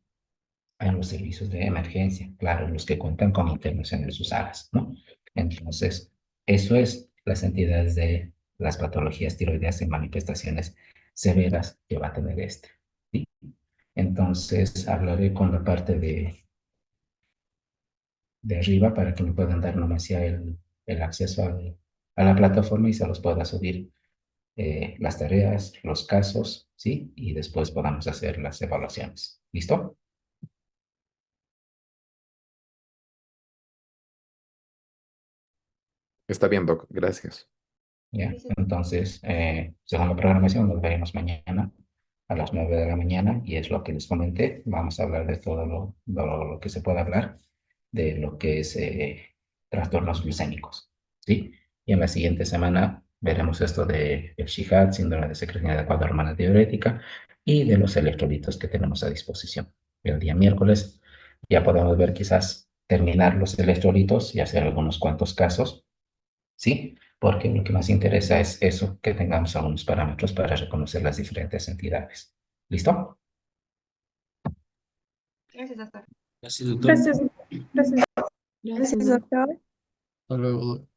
en los servicios de emergencia, claro, los que cuentan con internación en sus salas, ¿no? Entonces, eso es las entidades de las patologías tiroideas en manifestaciones severas que va a tener este, ¿sí? Entonces, hablaré con la parte de arriba para que me puedan dar nomás ya el acceso a la plataforma y se los pueda subir las tareas, los casos, ¿sí? Y después podamos hacer las evaluaciones. ¿Listo? Está bien, Doc, gracias. Ya. Entonces, según la programación, nos veremos mañana a las 9 de la mañana y es lo que les comenté. Vamos a hablar de todo lo que se pueda hablar de lo que es trastornos glucémicos, ¿sí? Y en la siguiente semana veremos esto de el SHIHAD, síndrome de secreción adecuada hormona diurética y de los electrolitos que tenemos a disposición. El día miércoles ya podemos ver quizás terminar los electrolitos y hacer algunos cuantos casos, ¿sí? Porque lo que nos interesa es eso, que tengamos algunos parámetros para reconocer las diferentes entidades. ¿Listo? Gracias, doctor. Gracias, doctor. Gracias, gracias, Gracias, gracias, doctor. Hasta luego.